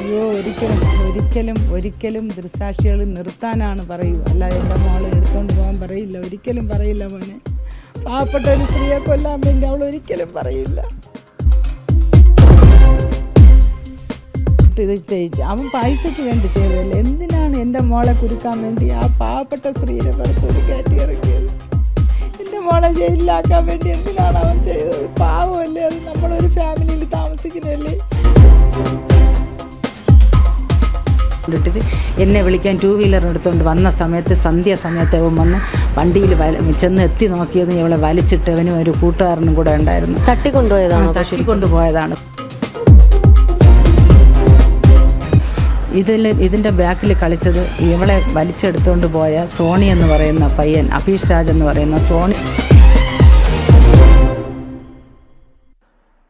അയ്യോ ഒരിക്കലും ദൃസാക്ഷികൾ നിർത്താനാണ് പറയൂ, അല്ലാതെ എൻ്റെ മോളെ എടുത്തുകൊണ്ട് പോകാൻ പറയില്ല, ഒരിക്കലും പറയില്ല. മോനെ പാവപ്പെട്ട ഒരു സ്ത്രീയെ കൊല്ലാൻ വേണ്ടി അവൾ ഒരിക്കലും പറയില്ല. ഇത് ചെയ്യിച്ചു അവൻ പൈസയ്ക്ക് വേണ്ടി ചെയ്തതല്ലേ, എന്തിനാണ് എൻ്റെ മോളെ കുരുക്കാൻ വേണ്ടി ആ പാവപ്പെട്ട സ്ത്രീയെ പുറത്തൊരു കയറ്റി ഇറക്കിയത്? എൻ്റെ മോളെ ജയിലിലാക്കാൻ വേണ്ടി എന്തിനാണ് അവൻ ചെയ്തത്? പാവമല്ലേ, അത് നമ്മളൊരു ഫാമിലിയിൽ താമസിക്കുന്നതല്ലേ. എന്നെ വിളിക്കാൻ 2 വീലർ എടുത്തുകൊണ്ട് വന്ന സമയത്ത് സന്ധ്യാസമയത്ത് അവൻ വന്ന് വണ്ടിയിൽ ചെന്ന് എത്തി നോക്കിയതും ഇവളെ വലിച്ചിട്ട് അവനും ഒരു കൂട്ടുകാരനും കൂടെ ഉണ്ടായിരുന്നു. തട്ടിക്കൊണ്ടുപോയതാണ്. ഇതിൻ്റെ ബാക്കിൽ കളിച്ചത് ഇവളെ വലിച്ചെടുത്തുകൊണ്ട് പോയ സോണി എന്ന് പറയുന്ന പയ്യൻ, അഭീഷ് രാജ് എന്ന് പറയുന്ന Soni.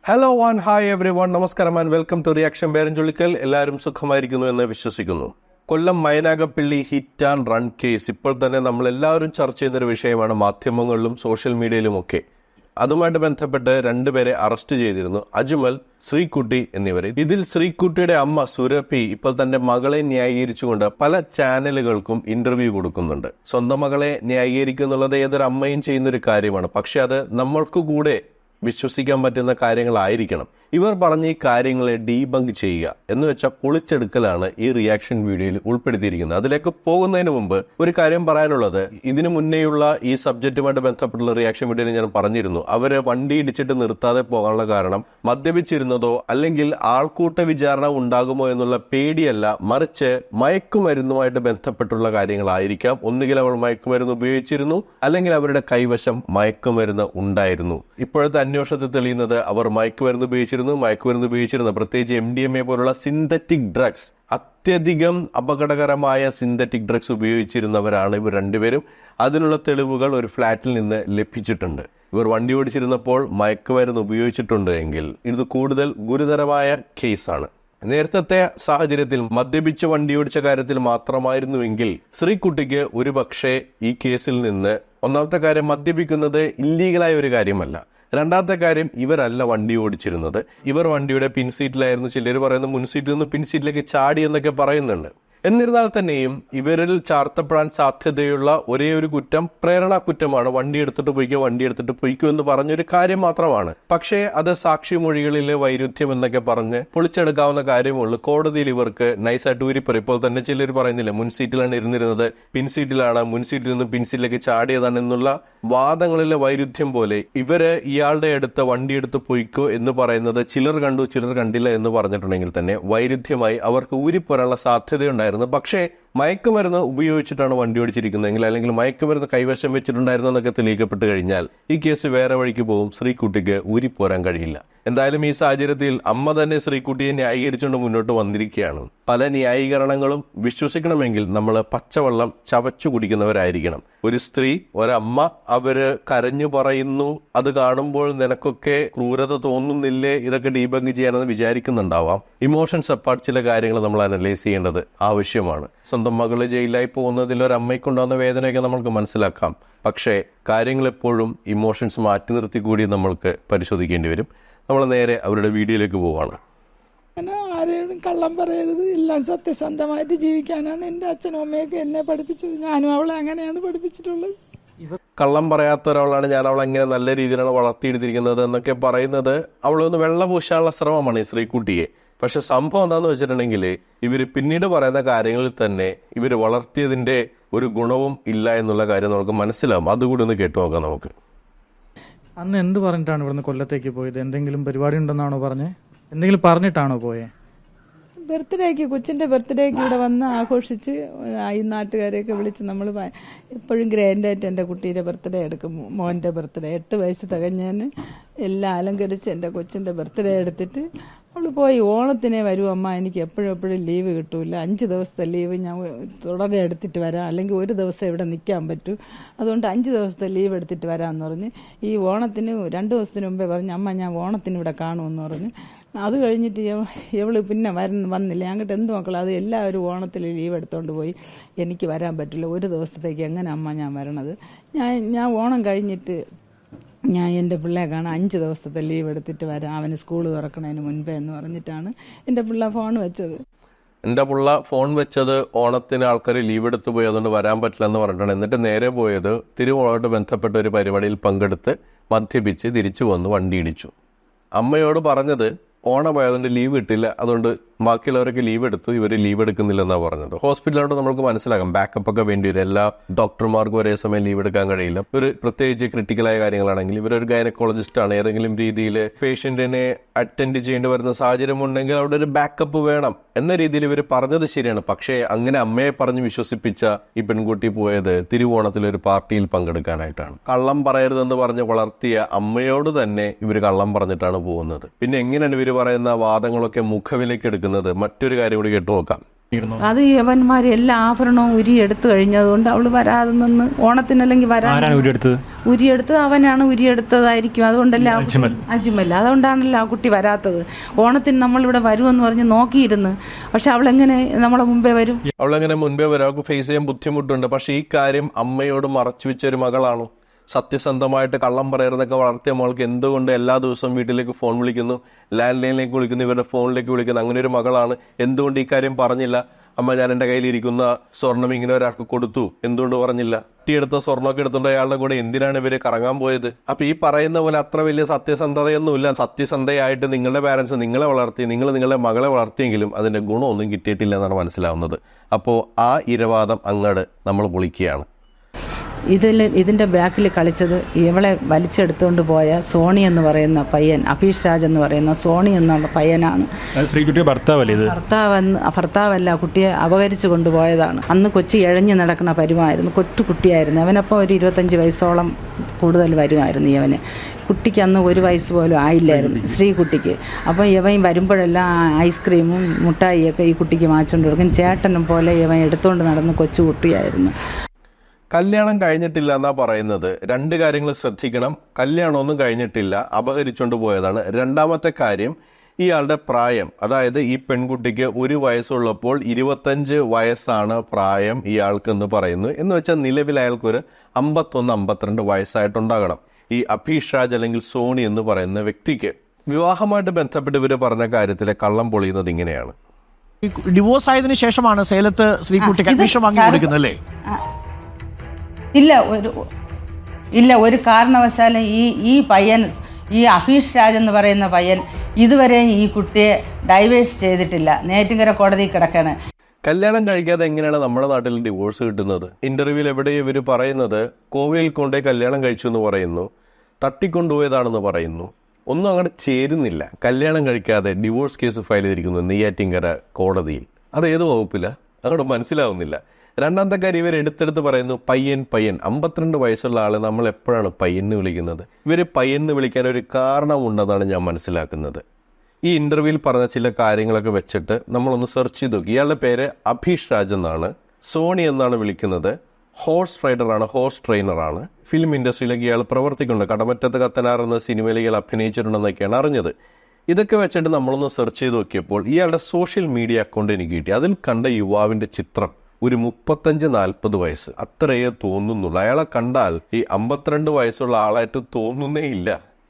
Hello and hi everyone, നമസ്കാരം and welcome to reaction. Peranchullikkal. എല്ലാവരും സുഖമായിരിക്കുന്നു എന്ന് വിശ്വസിക്കുന്നു. Kollam Mynagappally hit and run case ഇപ്പോൾ തന്നെ നമ്മളെല്ലാവരും ചർച്ച ചെയ്യുന്നൊരു വിഷയമാണ് മാധ്യമങ്ങളിലും സോഷ്യൽ മീഡിയയിലുമൊക്കെ. അതുമായിട്ട് ബന്ധപ്പെട്ട് 2 പേരെ അറസ്റ്റ് ചെയ്തിരുന്നു, അജ്മൽ, ശ്രീകുട്ടി എന്നിവരെ. ഇതിൽ ശ്രീകുട്ടിയുടെ അമ്മ സുരഭി ഇപ്പോൾ തന്റെ മകളെ ന്യായീകരിച്ചുകൊണ്ട് പല ചാനലുകൾക്കും ഇന്റർവ്യൂ കൊടുക്കുന്നുണ്ട്. സ്വന്തം മകളെ ന്യായീകരിക്കുന്നുള്ളത് ഏതൊരു അമ്മയും ചെയ്യുന്നൊരു കാര്യമാണ്. പക്ഷെ അത് നമ്മൾക്ക് കൂടെ വിശ്വസിക്കാൻ പറ്റുന്ന കാര്യങ്ങളായിരിക്കണം. ഇവർ പറഞ്ഞ ഈ കാര്യങ്ങളെ ഡീബങ്ക് ചെയ്യുക എന്ന് വെച്ചാൽ പൊളിച്ചെടുക്കലാണ് ഈ റിയാക്ഷൻ വീഡിയോയിൽ ഉൾപ്പെടുത്തിയിരിക്കുന്നത്. അതിലേക്ക് പോകുന്നതിന് മുമ്പ് ഒരു കാര്യം പറയാനുള്ളത്, ഇതിനു മുന്നേയുള്ള ഈ സബ്ജക്റ്റുമായിട്ട് ബന്ധപ്പെട്ടുള്ള റിയാക്ഷൻ വീഡിയോയിൽ ഞാൻ പറഞ്ഞിരുന്നു, അവര് വണ്ടി ഇടിച്ചിട്ട് നിർത്താതെ പോകാനുള്ള കാരണം മദ്യപിച്ചിരുന്നതോ അല്ലെങ്കിൽ ആൾക്കൂട്ട വിചാരണ ഉണ്ടാകുമോ എന്നുള്ള പേടിയല്ല, മറിച്ച് മയക്കുമരുന്നുമായിട്ട് ബന്ധപ്പെട്ടുള്ള കാര്യങ്ങളായിരിക്കാം. ഒന്നുകിൽ അവർ മയക്കുമരുന്ന് ഉപയോഗിച്ചിരുന്നു, അല്ലെങ്കിൽ അവരുടെ കൈവശം മയക്കുമരുന്ന് ഉണ്ടായിരുന്നു. ഇപ്പോഴത്തെ അന്വേഷണത്തിൽ തെളിയുന്നത് അവർ മയക്കുമരുന്ന് ഉപയോഗിച്ചിരുന്ന പ്രത്യേകിച്ച് MDMA പോലുള്ള സിന്തറ്റിക് ഡ്രഗ്സ്, അത്യധികം അപകടകരമായ സിന്തറ്റിക് ഡ്രഗ്സ് ഉപയോഗിച്ചിരുന്നവരാണ് ഇവർ 2 പേരും. അതിനുള്ള തെളിവുകൾ ഒരു ഫ്ലാറ്റിൽ നിന്ന് ലഭിച്ചിട്ടുണ്ട്. ഇവർ വണ്ടി ഓടിച്ചിരുന്നപ്പോൾ മയക്കുമരുന്ന് ഉപയോഗിച്ചിട്ടുണ്ട് എങ്കിൽ ഇത് കൂടുതൽ ഗുരുതരമായ കേസാണ്. നേരത്തെ സാഹചര്യത്തിൽ മദ്യപിച്ച് വണ്ടി ഓടിച്ച കാര്യത്തിൽ മാത്രമായിരുന്നുവെങ്കിൽ ശ്രീകുട്ടിക്ക് ഒരുപക്ഷെ ഈ കേസിൽ നിന്ന്, ഒന്നാമത്തെ കാര്യം മദ്യപിക്കുന്നത് ഇല്ലീഗലായ ഒരു കാര്യമല്ല, രണ്ടാമത്തെ കാര്യം ഇവരല്ല വണ്ടി ഓടിച്ചിരുന്നത്, ഇവർ വണ്ടിയുടെ പിൻസീറ്റിലായിരുന്നു. ചിലർ പറയുന്നത് മുൻസീറ്റിൽ നിന്ന് പിൻസീറ്റിലേക്ക് ചാടി എന്നൊക്കെ പറയുന്നുണ്ട്. എന്നിരുന്നാൽ തന്നെയും ഇവരിൽ ചാർത്തപ്പെടാൻ സാധ്യതയുള്ള ഒരേ ഒരു കുറ്റം പ്രേരണ കുറ്റമാണ്. വണ്ടി എടുത്തിട്ട് പൊയ്ക്കോ എന്ന് പറഞ്ഞൊരു കാര്യം മാത്രമാണ്. പക്ഷേ അത് സാക്ഷിമൊഴികളിലെ വൈരുദ്ധ്യം എന്നൊക്കെ പറഞ്ഞ് പൊളിച്ചെടുക്കാവുന്ന കാര്യമുള്ളൂ. കോടതിയിൽ ഇവർക്ക് നൈസായിട്ട് ഊരിപ്പറയും. ഇപ്പോൾ തന്നെ ചിലർ പറയുന്നില്ല, മുൻസീറ്റിലാണ് ഇരുന്നിരുന്നത്, പിൻസീറ്റിലാണ്, മുൻസീറ്റിൽ നിന്ന് പിൻസീറ്റിലേക്ക് ചാടിയതാണ് എന്നുള്ള വാദങ്ങളിലെ വൈരുദ്ധ്യം പോലെ ഇവര് ഇയാളുടെ അടുത്ത് വണ്ടി എടുത്ത് പൊയ്ക്കോ എന്ന് പറയുന്നത് ചിലർ കണ്ടു ചിലർ കണ്ടില്ല എന്ന് പറഞ്ഞിട്ടുണ്ടെങ്കിൽ തന്നെ വൈരുദ്ധ്യമായി അവർക്ക് ഊരിപ്പോരാനുള്ള സാധ്യതയുണ്ടായിരുന്നു. പക്ഷേ മയക്കുമരുന്ന് ഉപയോഗിച്ചിട്ടാണ് വണ്ടി ഓടിച്ചിരിക്കുന്നതെങ്കിൽ, അല്ലെങ്കിൽ മയക്കുമരുന്ന് കൈവശം വെച്ചിട്ടുണ്ടായിരുന്നു എന്നൊക്കെ തെളിയിക്കപ്പെട്ട് കഴിഞ്ഞാൽ ഈ കേസ് വേറെ വഴിക്ക് പോകും. ശ്രീകുട്ടിക്ക് ഊരിപ്പോരാൻ കഴിയില്ല. എന്തായാലും ഈ സാഹചര്യത്തിൽ അമ്മ തന്നെ ശ്രീകുട്ടിയെ ന്യായീകരിച്ചുകൊണ്ട് മുന്നോട്ട് വന്നിരിക്കുകയാണ്. പല ന്യായീകരണങ്ങളും വിശ്വസിക്കണമെങ്കിൽ നമ്മൾ പച്ചവെള്ളം ചവച്ചു കുടിക്കുന്നവരായിരിക്കണം. ഒരു സ്ത്രീ, ഒരമ്മ, അവര് കരഞ്ഞു പറയുന്നു, അത് കാണുമ്പോൾ നിനക്കൊക്കെ ക്രൂരത തോന്നുന്നില്ലേ, ഇതൊക്കെ ഡീബങ്ക് ചെയ്യാനെന്ന് വിചാരിക്കുന്നുണ്ടാവാം. ഇമോഷൻസ് അപ്പാർട്ട് ചില കാര്യങ്ങൾ നമ്മൾ അനലൈസ് ചെയ്യേണ്ടത് ആവശ്യമാണ്. സ്വന്തം മകള് ജയിലായി പോകുന്നതിൽ ഒരമ്മയ്ക്കുണ്ടാകുന്ന വേദനയൊക്കെ നമുക്ക് മനസ്സിലാക്കാം. പക്ഷേ കാര്യങ്ങൾ എപ്പോഴും ഇമോഷൻസ് മാറ്റി നിർത്തി കൂടി നമ്മൾക്ക് പരിശോധിക്കേണ്ടി വരും. നമ്മൾ നേരെ അവരുടെ വീഡിയോയിലേക്ക് പോവാണ്. അങ്ങനെ ആരെയും കള്ളം പറയരുത്, എല്ലാം സത്യസന്ധമായിട്ട് ജീവിക്കാനാണ് എൻ്റെ അച്ഛനും അമ്മയൊക്കെ എന്നെ പഠിപ്പിച്ചത്. ഞാനും അവളെ അങ്ങനെയാണ് പഠിപ്പിച്ചിട്ടുള്ളത്. കള്ളം പറയാത്ത ഒരാളാണ് ഞാൻ, അവളെ എങ്ങനെ നല്ല രീതിയിലാണ് വളർത്തിയെടുത്തിരിക്കുന്നത് എന്നൊക്കെ പറയുന്നത് അവളൊന്ന് വെള്ളപൂശാനുള്ള ശ്രമമാണ് ഈ ശ്രീകുട്ടിയെ. പക്ഷെ സംഭവം എന്താണെന്ന് വെച്ചിട്ടുണ്ടെങ്കിൽ ഇവർ പിന്നീട് പറയുന്ന കാര്യങ്ങളിൽ തന്നെ ഇവർ വളർത്തിയതിൻ്റെ ഒരു ഗുണവും ഇല്ല എന്നുള്ള കാര്യം നമുക്ക് മനസ്സിലാവും. അതുകൂടി ഒന്ന് കേട്ടു നോക്കാം നമുക്ക്. അന്ന് എന്ത് പറഞ്ഞിട്ടാണ് ഇവിടുന്ന് കൊല്ലത്തേക്ക് പോയത്? എന്തെങ്കിലും പരിപാടി ഉണ്ടെന്നാണോ പറഞ്ഞത്? എന്തെങ്കിലും പറഞ്ഞിട്ടാണോ പോയത്? ബർത്ത്ഡേക്ക്, കൊച്ചിൻ്റെ ബർത്ത്ഡേക്ക് ഇവിടെ വന്ന് ആഘോഷിച്ച് ഈ നാട്ടുകാരെയൊക്കെ വിളിച്ച് നമ്മൾ എപ്പോഴും ഗ്രാൻഡായിട്ട് എൻ്റെ കുട്ടീൻ്റെ ബർത്ത്ഡേ എടുക്കും. മോൻ്റെ ബർത്ത്ഡേ 8 വയസ്സ് തികഞ്ഞതിന് എല്ലാം അലങ്കരിച്ച് എൻ്റെ കൊച്ചിൻ്റെ ബർത്ത്ഡേ എടുത്തിട്ട് അവൾ പോയി. ഓണത്തിനെ വരൂ അമ്മ, എനിക്ക് എപ്പോഴും ലീവ് കിട്ടൂല, 5 ദിവസത്തെ ലീവ് ഞാൻ തുടരെ എടുത്തിട്ട് വരാം, അല്ലെങ്കിൽ ഒരു ദിവസം ഇവിടെ നിൽക്കാൻ പറ്റൂ, അതുകൊണ്ട് 5 ദിവസത്തെ ലീവ് എടുത്തിട്ട് വരാമെന്ന് പറഞ്ഞ് ഈ ഓണത്തിന് 2 ദിവസത്തിന് മുമ്പേ പറഞ്ഞു, അമ്മ ഞാൻ ഓണത്തിന് ഇവിടെ കാണുമെന്ന് പറഞ്ഞു. അത് കഴിഞ്ഞിട്ട് ഇവള് പിന്നെ വന്നില്ല. അങ്ങോട്ട് എന്ത് മക്കൾ, അത് എല്ലാവരും ഓണത്തിൽ ലീവ് എടുത്തുകൊണ്ട് പോയി, എനിക്ക് വരാൻ പറ്റില്ല, ഒരു ദിവസത്തേക്ക് എങ്ങനെ അമ്മ ഞാൻ വരണത്? ഞാൻ ഓണം കഴിഞ്ഞിട്ട് ഞാൻ എൻ്റെ പിള്ളയെ കാണാൻ 5 ദിവസത്തെ ലീവ് എടുത്തിട്ട് വരാം, അവന് സ്കൂൾ തുറക്കണതിന് മുൻപേ എന്ന് പറഞ്ഞിട്ടാണ് എൻ്റെ പിള്ള ഫോൺ വെച്ചത്. എൻ്റെ പുള്ള ഫോൺ വെച്ചത് ഓണത്തിന് ആൾക്കാർ ലീവ് എടുത്ത് പോയി അതുകൊണ്ട് വരാൻ പറ്റില്ല എന്ന് പറഞ്ഞിട്ടാണ്. എന്നിട്ട് നേരെ പോയത് തിരുവോണമായിട്ട് ബന്ധപ്പെട്ട ഒരു പരിപാടിയിൽ പങ്കെടുത്ത് മദ്യപിച്ച് തിരിച്ചു വന്ന് വണ്ടി ഇടിച്ചു. അമ്മയോട് പറഞ്ഞത് ഓണമായതുകൊണ്ട് ലീവ് കിട്ടില്ല, അതുകൊണ്ട് ബാക്കിയുള്ളവരൊക്കെ ലീവ് എടുത്തു, ഇവർ ലീവ് എടുക്കുന്നില്ലെന്നാണ് പറഞ്ഞത്. ഹോസ്പിറ്റലിലോട്ട് നമുക്ക് മനസ്സിലാക്കാം ബാക്കപ്പ് ഒക്കെ വേണ്ടി വരും. എല്ലാ ഡോക്ടർമാർക്കും ഒരേ സമയം ലീവ് എടുക്കാൻ കഴിയില്ല. ഒരു പ്രത്യേകിച്ച് ക്രിട്ടിക്കലായ കാര്യങ്ങളാണെങ്കിൽ ഇവരൊരു ഗൈനക്കോളജിസ്റ്റ് ആണ്, ഏതെങ്കിലും രീതിയിൽ പേഷ്യന്റിനെ അറ്റൻഡ് ചെയ്യേണ്ടി വരുന്ന സാഹചര്യം ഉണ്ടെങ്കിൽ അവിടെ ഒരു ബാക്കപ്പ് വേണം എന്ന രീതിയിൽ ഇവർ പറഞ്ഞത് ശരിയാണ്. പക്ഷേ അങ്ങനെ അമ്മയെ പറഞ്ഞ് വിശ്വസിപ്പിച്ച ഈ പെൺകുട്ടി പോയത് തിരുവോണത്തിൽ ഒരു പാർട്ടിയിൽ പങ്കെടുക്കാനായിട്ടാണ്. കള്ളം പറയരുതെന്ന് പറഞ്ഞ് വളർത്തിയ അമ്മയോട് തന്നെ ഇവർ കള്ളം പറഞ്ഞിട്ടാണ് പോകുന്നത്. പിന്നെ എങ്ങനെയാണ് ഇവർ പറയുന്ന വാദങ്ങളൊക്കെ മുഖവിലേക്ക് എടുക്കുന്നത്? മറ്റൊരു കാര്യം കൂടി കേട്ടു നോക്കാം. അത് യവന്മാർ എല്ലാ ആഭരണവും ഉരിയെടുത്തു കഴിഞ്ഞതുകൊണ്ട് അവള് വരാതെ നിന്ന് ഓണത്തിനല്ലെങ്കിൽ ഉരിയെടുത്തത് അവനാണ്, ഉരിയെടുത്തതായിരിക്കും. അതുകൊണ്ടല്ല അജ്മൽ, അതുകൊണ്ടാണല്ലോ ആ കുട്ടി വരാത്തത്. ഓണത്തിന് നമ്മളിവിടെ വരുമെന്ന് പറഞ്ഞ് നോക്കിയിരുന്നു. പക്ഷെ അവളെങ്ങനെ നമ്മളെ മുമ്പേ വരും? അവളെങ്ങനെ മുൻപേ വരും? അവൾക്ക് ഫേസ് ചെയ്യാൻ ബുദ്ധിമുട്ടുണ്ട്. പക്ഷെ ഈ കാര്യം അമ്മയോട് മറച്ചു വെച്ച ഒരു മകളാണ്. സത്യസന്ധമായിട്ട് കള്ളം പറയരുതൊക്കെ വളർത്തിയ മോൾക്ക് എന്തുകൊണ്ട് എല്ലാ ദിവസവും വീട്ടിലേക്ക് ഫോൺ വിളിക്കുന്നു, ലാൻഡ് ലൈനിലേക്ക് വിളിക്കുന്നു, ഇവരുടെ ഫോണിലേക്ക് വിളിക്കുന്നു? അങ്ങനെ ഒരു മകളാണ്. എന്തുകൊണ്ട് ഈ കാര്യം പറഞ്ഞില്ല? അമ്മ, ഞാൻ എൻ്റെ കയ്യിലിരിക്കുന്ന സ്വർണം ഇങ്ങനെ ഒരാൾക്ക് കൊടുത്തു, എന്തുകൊണ്ട് പറഞ്ഞില്ല? കുട്ടിയെടുത്ത സ്വർണ്ണമൊക്കെ എടുത്തുകൊണ്ട് അയാളുടെ കൂടെ എന്തിനാണ് ഇവര് കറങ്ങാൻ പോയത്? അപ്പൊ ഈ പറയുന്ന പോലെ അത്ര വലിയ സത്യസന്ധതയൊന്നുമില്ല. സത്യസന്ധയായിട്ട് നിങ്ങളുടെ പാരൻസ് നിങ്ങളെ വളർത്തി, നിങ്ങളുടെ മകളെ വളർത്തിയെങ്കിലും അതിന്റെ ഗുണമൊന്നും കിട്ടിയിട്ടില്ല എന്നാണ് മനസ്സിലാവുന്നത്. അപ്പോൾ ആ ഇരവാദം അങ്ങട് നമ്മൾ പൊളിക്കുകയാണ്. ഇതിൻ്റെ ബാക്കിൽ കളിച്ചത് ഇവളെ വലിച്ചെടുത്തുകൊണ്ട് പോയ സോണി എന്ന് പറയുന്ന പയ്യൻ, അഭീഷ് രാജ് എന്ന് പറയുന്ന സോണി എന്നുള്ള പയ്യനാണ്. ഭർത്താവല്ല, കുട്ടിയെ അപഹരിച്ചു കൊണ്ടുപോയതാണ്. അന്ന് കൊച്ചി ഇഴഞ്ഞു നടക്കുന്ന പരുമായിരുന്നു, കുട്ടിയായിരുന്നു. അവനപ്പോൾ ഒരു 25 വയസ്സോളം കൂടുതൽ വരുമായിരുന്നു ഇവന്. കുട്ടിക്ക് അന്ന് 1 വയസ്സ് പോലും ആയില്ലായിരുന്നു, ശ്രീകുട്ടിക്ക്. അപ്പോൾ ഇവൻ വരുമ്പോഴെല്ലാം ഐസ്ക്രീമും മുട്ടായിയൊക്കെ ഈ കുട്ടിക്ക് വാങ്ങിച്ചുകൊണ്ട് കൊടുക്കും. ചേട്ടനും പോലെ ഇവൻ എടുത്തുകൊണ്ട് നടന്ന് കൊച്ചു കുട്ടിയായിരുന്നു. കല്യാണം കഴിഞ്ഞിട്ടില്ല എന്നാ പറയുന്നത്. 2 കാര്യങ്ങൾ ശ്രദ്ധിക്കണം. കല്യാണമൊന്നും കഴിഞ്ഞിട്ടില്ല, അപഹരിച്ചുകൊണ്ട് പോയതാണ്. രണ്ടാമത്തെ കാര്യം, ഇയാളുടെ പ്രായം, അതായത് ഈ പെൺകുട്ടിക്ക് 1 വയസ്സുള്ളപ്പോൾ 25 വയസ്സാണ് പ്രായം ഇയാൾക്കെന്ന് പറയുന്നു. എന്ന് വെച്ചാൽ നിലവിൽ അയാൾക്കൊരു 51-52 വയസ്സായിട്ടുണ്ടാകണം. ഈ അഭീഷ് രാജ് അല്ലെങ്കിൽ സോണി എന്ന് പറയുന്ന വ്യക്തിക്ക് വിവാഹമായിട്ട് ബന്ധപ്പെട്ട് ഇവർ പറഞ്ഞ കാര്യത്തിലെ കള്ളം പൊളിയുന്നത് ഇങ്ങനെയാണ്. ഡിവോഴ്സ് ആയതിനു ശേഷമാണ് സേലത്ത് ശ്രീകുട്ടിക്ക് അഡ്മിഷൻ വാങ്ങി കൊടുക്കുന്നല്ലേ? ഇല്ല, ഒരു കാരണവശാലും ഈ പയ്യൻ, ഈ അഭീഷ് രാജ് എന്ന് പറയുന്ന പയ്യൻ ഇതുവരെ ഈ കുട്ടിയെ ഡൈവേഴ്സ് ചെയ്തിട്ടില്ല. നേറ്റിങ്കര കോടതി കിടക്കാണ്. കല്യാണം കഴിക്കാതെ എങ്ങനെയാണ് നമ്മുടെ നാട്ടിൽ ഡിവോഴ്സ് കിട്ടുന്നത്? ഇന്റർവ്യൂവിൽ എവിടെ ഇവർ പറയുന്നത് കോവിലിൽ കൊണ്ടേ കല്യാണം കഴിച്ചു എന്ന് പറയുന്നു, തട്ടിക്കൊണ്ടുപോയതാണെന്ന് പറയുന്നു. ഒന്നും അങ്ങോട്ട് ചേരുന്നില്ല. കല്യാണം കഴിക്കാതെ ഡിവോഴ്സ് കേസ് ഫയൽ ചെയ്തിരിക്കുന്നു നെയ്യാറ്റിങ്കര കോടതിയിൽ. അത് ഏത് വകുപ്പില്ല? അങ്ങോട്ട് മനസ്സിലാവുന്നില്ല. രണ്ടാമത്തെ കാര്യം, ഇവർ എടുത്തെടുത്ത് പറയുന്നു പയ്യൻ. 52 വയസ്സുള്ള ആളെ നമ്മൾ എപ്പോഴാണ് പയ്യന്ന് വിളിക്കുന്നത്? ഇവർ പയ്യന്ന് വിളിക്കാൻ ഒരു കാരണമുണ്ടെന്നാണ് ഞാൻ മനസ്സിലാക്കുന്നത്. ഈ ഇന്റർവ്യൂവിൽ പറഞ്ഞ ചില കാര്യങ്ങളൊക്കെ വെച്ചിട്ട് നമ്മളൊന്ന് സെർച്ച് ചെയ്ത് നോക്കി. ഇയാളുടെ പേര് അഭീഷ് രാജ് എന്നാണ്. സോണി എന്നാണ് വിളിക്കുന്നത്. ഹോഴ്സ് റൈഡറാണ്, ഹോഴ്സ് ട്രെയിനറാണ്. ഫിലിം ഇൻഡസ്ട്രിയിലേക്ക് ഇയാൾ പ്രവർത്തിക്കുന്നുണ്ട്. കടമറ്റത്ത് കത്തനാർ എന്ന സിനിമയിൽ ഇയാൾ അഭിനയിച്ചിട്ടുണ്ടെന്നൊക്കെയാണ് അറിഞ്ഞത്. ഇതൊക്കെ വെച്ചിട്ട് നമ്മളൊന്ന് സെർച്ച് ചെയ്ത് നോക്കിയപ്പോൾ ഇയാളുടെ സോഷ്യൽ മീഡിയ അക്കൗണ്ട് എനിക്ക് കിട്ടി. അതിൽ കണ്ട യുവാവിൻ്റെ ചിത്രം ഒരു 35-40 വയസ്സ് അത്രയേ തോന്നുന്നുള്ളൂ. അയാളെ കണ്ടാൽ ഈ 52 വയസ്സുള്ള ആളായിട്ട് തോന്നുന്നേ ഇല്ല.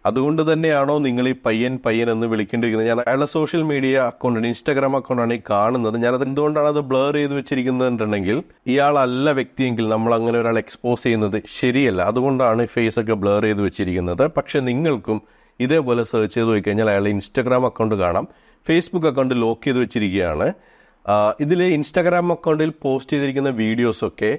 അതുകൊണ്ട് തന്നെയാണോ നിങ്ങൾ ഈ പയ്യൻ എന്ന് വിളിക്കേണ്ടിയിരിക്കുന്നത്? ഞാൻ അയാളുടെ സോഷ്യൽ മീഡിയ അക്കൗണ്ടാണ്, ഇൻസ്റ്റാഗ്രാം അക്കൗണ്ടാണ് ഈ കാണുന്നത്. ഞാനത് എന്തുകൊണ്ടാണ് അത് ബ്ലർ ചെയ്ത് വെച്ചിരിക്കുന്നതെന്നുണ്ടെങ്കിൽ ഇയാളല്ല വ്യക്തിയെങ്കിൽ നമ്മൾ അങ്ങനെ ഒരാൾ എക്സ്പോസ് ചെയ്യുന്നത് ശരിയല്ല. അതുകൊണ്ടാണ് ഫേസ് ഒക്കെ ബ്ലർ ചെയ്ത് വെച്ചിരിക്കുന്നത്. പക്ഷെ നിങ്ങൾക്കും ഇതേപോലെ സെർച്ച് ചെയ്ത് പോയി കഴിഞ്ഞാൽ അയാളുടെ ഇൻസ്റ്റാഗ്രാം അക്കൗണ്ട് കാണാം. ഫേസ്ബുക്ക് അക്കൗണ്ട് ലോക്ക് ചെയ്ത് വെച്ചിരിക്കുകയാണ്. ഇതിൽ ഇൻസ്റ്റാഗ്രാം അക്കൗണ്ടിൽ പോസ്റ്റ് ചെയ്തിരിക്കുന്ന വീഡിയോസൊക്കെ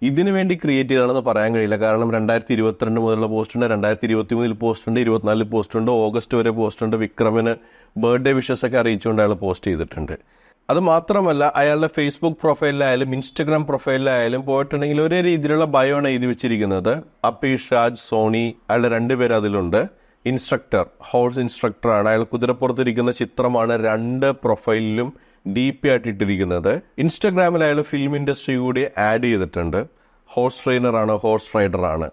ഇതിനു വേണ്ടി ക്രിയേറ്റ് ചെയ്താണെന്ന് പറയാൻ കഴിയില്ല. കാരണം 2022 മുതലുള്ള പോസ്റ്റ് ഉണ്ട്, 2023 പോസ്റ്റ് ഉണ്ട്, 24 പോസ്റ്റ് ഉണ്ട്, ഓഗസ്റ്റ് വരെ പോസ്റ്റ് ഉണ്ട്. വിക്രമിന് ബർത്ത്ഡേ വിഷസ് ഒക്കെ അറിയിച്ചുകൊണ്ട് അയാൾ പോസ്റ്റ് ചെയ്തിട്ടുണ്ട്. അത് മാത്രമല്ല, അയാളുടെ ഫേസ്ബുക്ക് പ്രൊഫൈലിലായാലും ഇൻസ്റ്റഗ്രാം പ്രൊഫൈലിലായാലും പോയിട്ടുണ്ടെങ്കിൽ ഒരേ രീതിയിലുള്ള ബയോ ആണ് എഴുതി വെച്ചിരിക്കുന്നത്. അഭീഷ് രാജ്, സോണി, അയാളുടെ 2 പേര് അതിലുണ്ട്. ഇൻസ്ട്രക്ടർ, ഹോഴ്സ് ഇൻസ്ട്രക്ടറാണ്. അയാൾ കുതിരപ്പുറത്തിരിക്കുന്ന ചിത്രമാണ് 2 പ്രൊഫൈലിലും DP ആയിട്ട് ഇട്ടിരിക്കുന്നത്. ഇൻസ്റ്റഗ്രാമിൽ അയാൾ ഫിലിം ഇൻഡസ്ട്രി കൂടി ആഡ് ചെയ്തിട്ടുണ്ട്. ഹോഴ്സ് ട്രെയിനറാണ്, ഹോഴ്സ് റൈഡറാണ്.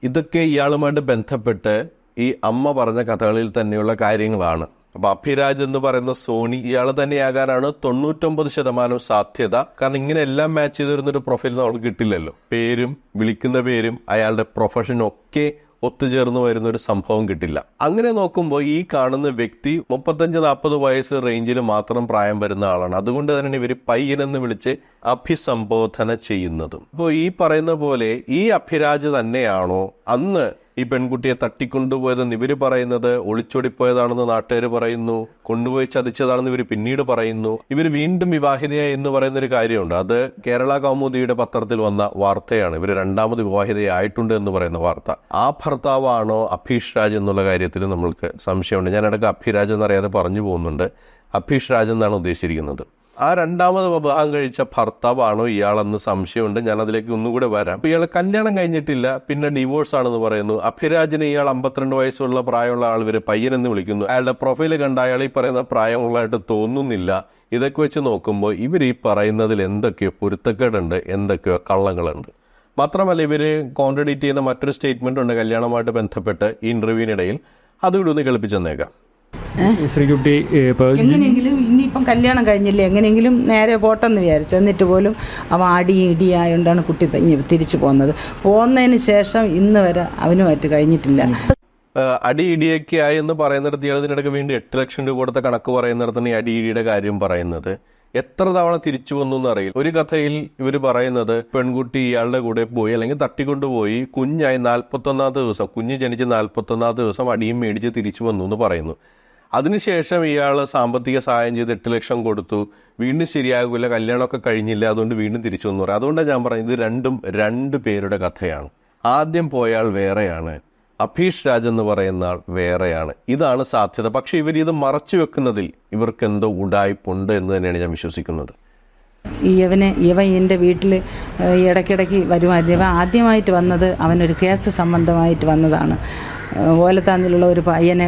ഇതൊക്കെ ഇയാളുമായിട്ട് ബന്ധപ്പെട്ട് ഈ അമ്മ പറഞ്ഞ കഥകളിൽ തന്നെയുള്ള കാര്യങ്ങളാണ്. അപ്പോൾ അഭിരാജ് എന്ന് പറയുന്ന സോണി ഇയാൾ തന്നെയാകാനാണ് 99% സാധ്യത. കാരണം ഇങ്ങനെ എല്ലാം മാച്ച് ചെയ്ത് വരുന്നൊരു പ്രൊഫൈൽ നമുക്ക് കിട്ടില്ലല്ലോ. പേരും വിളിക്കുന്ന പേരും അയാളുടെ പ്രൊഫഷനും ഒക്കെ ഒത്തുചേർന്ന് വരുന്ന ഒരു സംഭവം കിട്ടില്ല. അങ്ങനെ നോക്കുമ്പോൾ ഈ കാണുന്ന വ്യക്തി 35-40 വയസ്സ് റേഞ്ചിൽ മാത്രം പ്രായം വരുന്ന ആളാണ്. അതുകൊണ്ട് തന്നെ ഇവർ പയ്യനെന്ന് വിളിച്ച് അഭിസംബോധന ചെയ്യുന്നതും. അപ്പോൾ ഈ പറയുന്ന പോലെ ഈ അഭിരാജ് തന്നെയാണോ അന്ന് ഈ പെൺകുട്ടിയെ തട്ടിക്കൊണ്ടുപോയതെന്ന് ഇവർ പറയുന്നത്? ഒളിച്ചോടിപ്പോയതാണെന്ന് നാട്ടുകാർ പറയുന്നു, കൊണ്ടുപോയി ചതിച്ചതാണെന്ന് ഇവർ പിന്നീട് പറയുന്നു. ഇവർ വീണ്ടും വിവാഹിതയായി എന്ന് പറയുന്നൊരു കാര്യമുണ്ട്. അത് കേരള കൗമുദിയുടെ പത്രത്തിൽ വന്ന വാർത്തയാണ്. ഇവർ രണ്ടാമത് വിവാഹിതയായിട്ടുണ്ട് എന്ന് പറയുന്ന വാർത്ത. ആ ഭർത്താവാണോ അഭീഷ് രാജ് എന്നുള്ള കാര്യത്തിൽ നമ്മൾക്ക് സംശയമുണ്ട്. ഞാൻ ഇടയ്ക്ക് അഭിരാജ് എന്നറിയാതെ പറഞ്ഞു പോകുന്നുണ്ട്. അഭീഷ് രാജ് എന്നാണ് ഉദ്ദേശിച്ചിരിക്കുന്നത്. ആ രണ്ടാമത് വിവാഹം കഴിച്ച ഭർത്താവാണോ ഇയാളെന്ന് സംശയമുണ്ട്. ഞാൻ അതിലേക്ക് ഒന്നുകൂടെ വരാം. ഇയാൾ കല്യാണം കഴിഞ്ഞിട്ടില്ല, പിന്നെ ഡിവോഴ്സ് ആണെന്ന് പറയുന്നു. അഭിരാജിന് ഇയാൾ 52 വയസ്സുള്ള പ്രായമുള്ള ആൾ ഇവർ പയ്യനെന്ന് വിളിക്കുന്നു. അയാളുടെ പ്രൊഫൈല് കണ്ട അയാൾ ഈ പറയുന്ന പ്രായമുള്ളതായിട്ട് തോന്നുന്നില്ല. ഇതൊക്കെ വെച്ച് നോക്കുമ്പോൾ ഇവർ ഈ പറയുന്നതിൽ എന്തൊക്കെയോ പൊരുത്തക്കേടുണ്ട്, എന്തൊക്കെയോ കള്ളങ്ങളുണ്ട്. മാത്രമല്ല ഇവർ കോൺട്രഡിക്റ്റ് ചെയ്യുന്ന മറ്റൊരു സ്റ്റേറ്റ്മെന്റ് ഉണ്ട് കല്യാണവുമായിട്ട് ബന്ധപ്പെട്ട് ഈ ഇന്റർവ്യൂവിനിടയിൽ. അതുകൂടി ഒന്ന് കേൾപ്പിച്ചെന്നേക്കാം. ശ്രീകുട്ടി എങ്ങനെയെങ്കിലും ഇനിയിപ്പം കല്യാണം കഴിഞ്ഞില്ലേ, എങ്ങനെയെങ്കിലും നേരെ പോട്ടെന്ന് വിചാരിച്ചു. എന്നിട്ട് പോലും അവൻ ഇടിയായോണ്ടാണ് കുട്ടി തിരിച്ചു പോകുന്നതിന് ശേഷം ഇന്ന് വരെ അവനുമായിട്ട് കഴിഞ്ഞിട്ടില്ല. ഇടിയൊക്കെ ആയി എന്ന് പറയുന്നിടത്ത് ഇയാളതിനിടയ്ക്ക് വീണ്ടും 8 ലക്ഷം രൂപ കൊടുത്ത കണക്ക് പറയുന്നിടത്താണ് ഈ ഇടിയുടെ കാര്യം പറയുന്നത്. എത്ര തവണ തിരിച്ചു വന്നു എന്നറിയില്ല. ഒരു കഥയിൽ ഇവർ പറയുന്നത് പെൺകുട്ടി ഇയാളുടെ കൂടെ പോയി, അല്ലെങ്കിൽ തട്ടിക്കൊണ്ടുപോയി, കുഞ്ഞായി 41-ാമത്തെ ദിവസം, കുഞ്ഞ് ജനിച്ച് 41-ാമത്തെ ദിവസം അടിയും മേടിച്ച് തിരിച്ചു വന്നു എന്ന് പറയുന്നു. അതിനുശേഷം ഇയാൾ സാമ്പത്തിക സഹായം ചെയ്ത് 8 ലക്ഷം കൊടുത്തു. വീണ്ടും ശരിയാകില്ല, കല്യാണമൊക്കെ കഴിഞ്ഞില്ല, അതുകൊണ്ട് വീണ്ടും തിരിച്ചു വന്നു പറയും. അതുകൊണ്ടാണ് ഞാൻ പറയുന്നത് ഇത് രണ്ടും 2 പേരുടെ കഥയാണ്. ആദ്യം പോയാൾ വേറെയാണ്, അഭീഷ് രാജ് എന്ന് പറയുന്ന ആൾ വേറെയാണ്. ഇതാണ് സാധ്യത. പക്ഷെ ഇവരിത് മറച്ചു വെക്കുന്നതിൽ ഇവർക്ക് എന്തോ ഉഡായിപ്പുണ്ട് എന്ന് തന്നെയാണ് ഞാൻ വിശ്വസിക്കുന്നത്. ഇവൻ എൻ്റെ വീട്ടിൽ ഇടയ്ക്കിടയ്ക്ക് വരുമായിരുന്നു. ഇവൻ ആദ്യമായിട്ട് വന്നത് അവനൊരു കേസ് സംബന്ധമായിട്ട് വന്നതാണ്. ഓലത്താന്നിലുള്ള ഒരു പയ്യനെ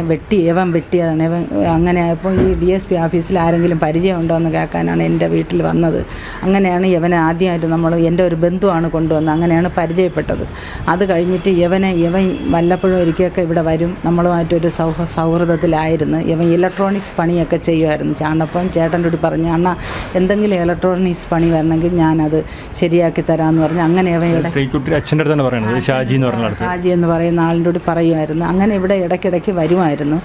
ഇവൻ വെട്ടിയതാണ്. ഇവൻ അങ്ങനെ ആയപ്പോൾ ഈ DSP ഓഫീസിൽ ആരെങ്കിലും പരിചയമുണ്ടോ എന്ന് കേൾക്കാനാണ് എൻ്റെ വീട്ടിൽ വന്നത്. അങ്ങനെയാണ് ഇവനെ ആദ്യമായിട്ട് എൻ്റെ ഒരു ബന്ധുവാണ് കൊണ്ടുവന്നത്. അങ്ങനെയാണ് പരിചയപ്പെട്ടത്. അത് കഴിഞ്ഞിട്ട് ഇവൻ വല്ലപ്പോഴും ഒരിക്കലൊക്കെ ഇവിടെ വരും. നമ്മളുമായിട്ടൊരു സൗഹൃദത്തിലായിരുന്നു. ഇവൻ ഇലക്ട്രോണിക്സ് പണിയൊക്കെ ചെയ്യുമായിരുന്നു. ചാണപ്പം ചേട്ടൻ്റെ കൂടി പറഞ്ഞു, അണ്ണ എന്തെങ്കിലും ഇലക്ട്രോണിക്സ് പണി വരണമെങ്കിൽ ഞാനത് ശരിയാക്കി തരാമെന്ന് പറഞ്ഞു. അങ്ങനെ ഇവൻ ഷാജി എന്ന് പറയുന്ന ആളിൻ്റെ കൂടി പറയുമായിരുന്നു. അങ്ങനെ ഇവിടെ ഇടയ്ക്കിടയ്ക്ക് വരുമായിരുന്നു.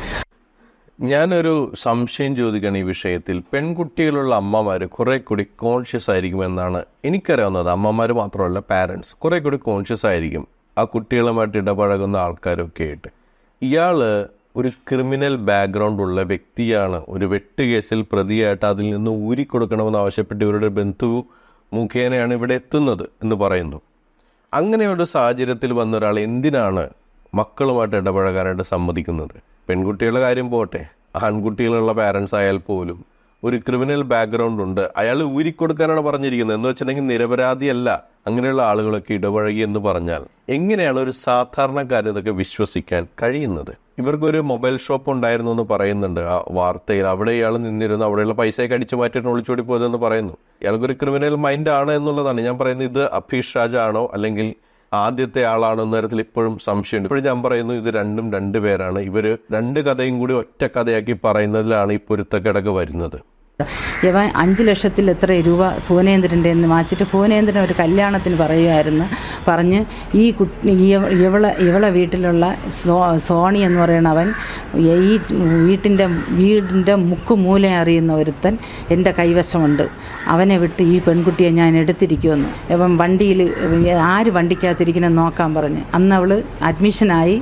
ഞാനൊരു സംശയം ചോദിക്കുകയാണ് ഈ വിഷയത്തിൽ. പെൺകുട്ടികളുള്ള അമ്മമാർ കുറെ കൂടി കോൺഷ്യസ് ആയിരിക്കുമെന്നാണ് എനിക്കറിയാവുന്നത്. അമ്മമാർ മാത്രമല്ല, പാരൻസ് കുറെ കൂടി കോൺഷ്യസ് ആയിരിക്കും ആ കുട്ടികളുമായിട്ട് ഇടപഴകുന്ന ആൾക്കാരൊക്കെ ആയിട്ട്. ഇയാൾ ഒരു ക്രിമിനൽ ബാക്ക്ഗ്രൗണ്ട് ഉള്ള വ്യക്തിയാണ്. ഒരു വെട്ടുകേസിൽ പ്രതിയായിട്ട് അതിൽ നിന്ന് ഊരിക്കൊടുക്കണമെന്ന് ആവശ്യപ്പെട്ട് ഇവരുടെ ബന്ധു മുഖേനയാണ് ഇവിടെ എത്തുന്നത് എന്ന് പറയുന്നു. അങ്ങനെയൊരു സാഹചര്യത്തിൽ വന്ന ഒരാൾ എന്തിനാണ് മക്കളുമായിട്ട് ഇടപഴകാനായിട്ട് സമ്മതിക്കുന്നത്? പെൺകുട്ടികളുടെ കാര്യം പോട്ടെ, ആൺകുട്ടികളുള്ള പാരൻസ് ആയാൽ പോലും ഒരു ക്രിമിനൽ ബാക്ക്ഗ്രൗണ്ട് ഉണ്ട്. അയാൾ ഊരിക്കൊടുക്കാനാണ് പറഞ്ഞിരിക്കുന്നത്. എന്ന് വെച്ചിട്ടുണ്ടെങ്കിൽ നിരപരാധിയല്ല. അങ്ങനെയുള്ള ആളുകളൊക്കെ ഇടപഴകി എന്ന് പറഞ്ഞാൽ എങ്ങനെയാണ് ഒരു സാധാരണക്കാരൻ ഇതൊക്കെ വിശ്വസിക്കാൻ കഴിയുന്നത്? ഇവർക്കൊരു മൊബൈൽ ഷോപ്പ് ഉണ്ടായിരുന്നു എന്ന് പറയുന്നുണ്ട് ആ വാർത്തയിൽ. അവിടെ ഇയാൾ നിന്നിരുന്നു, അവിടെയുള്ള പൈസയൊക്കെ അടിച്ചു മാറ്റിയിട്ട് ഒളിച്ചോടി പോയതെന്ന് പറയുന്നു. ഇയാൾക്കൊരു ക്രിമിനൽ മൈൻഡ് ആണ് എന്നുള്ളതാണ് ഞാൻ പറയുന്നത്. ഇത് അഭീഷ് രാജ് ആണോ അല്ലെങ്കിൽ ആദ്യത്തെ ആളാണോ എന്ന തരത്തിൽ ഇപ്പോഴും സംശയമുണ്ട്. ഇപ്പോഴും ഞാൻ പറയുന്നു ഇത് രണ്ടും 2 പേരാണ്. ഇവർ 2 കഥയും കൂടി ഒറ്റ കഥയാക്കി പറയുന്നതിലാണ് ഈ പൊരുത്തക്കിടക്ക് വരുന്നത്. ഇവൻ 5 ലക്ഷത്തിൽ എത്ര രൂപ ഭുവനേന്ദ്രൻ്റെ എന്ന് വാങ്ങിച്ചിട്ട് ഭുവനേന്ദ്രൻ ഒരു കല്യാണത്തിന് പറഞ്ഞ് ഈ ഇവളെ വീട്ടിലുള്ള സോണി എന്ന് പറയുന്ന അവൻ ഈ വീടിൻ്റെ മുക്കുമൂല അറിയുന്ന ഒരുത്തൻ എൻ്റെ കൈവശമുണ്ട്, അവനെ വിട്ട് ഈ പെൺകുട്ടിയെ ഞാൻ എടുത്തിരിക്കുമെന്ന്. ഇവൻ വണ്ടിയിൽ ആര് വണ്ടിക്കകത്തിരിക്കണമെന്ന് നോക്കാൻ പറഞ്ഞ് അന്ന് അവൾ അഡ്മിഷനായി.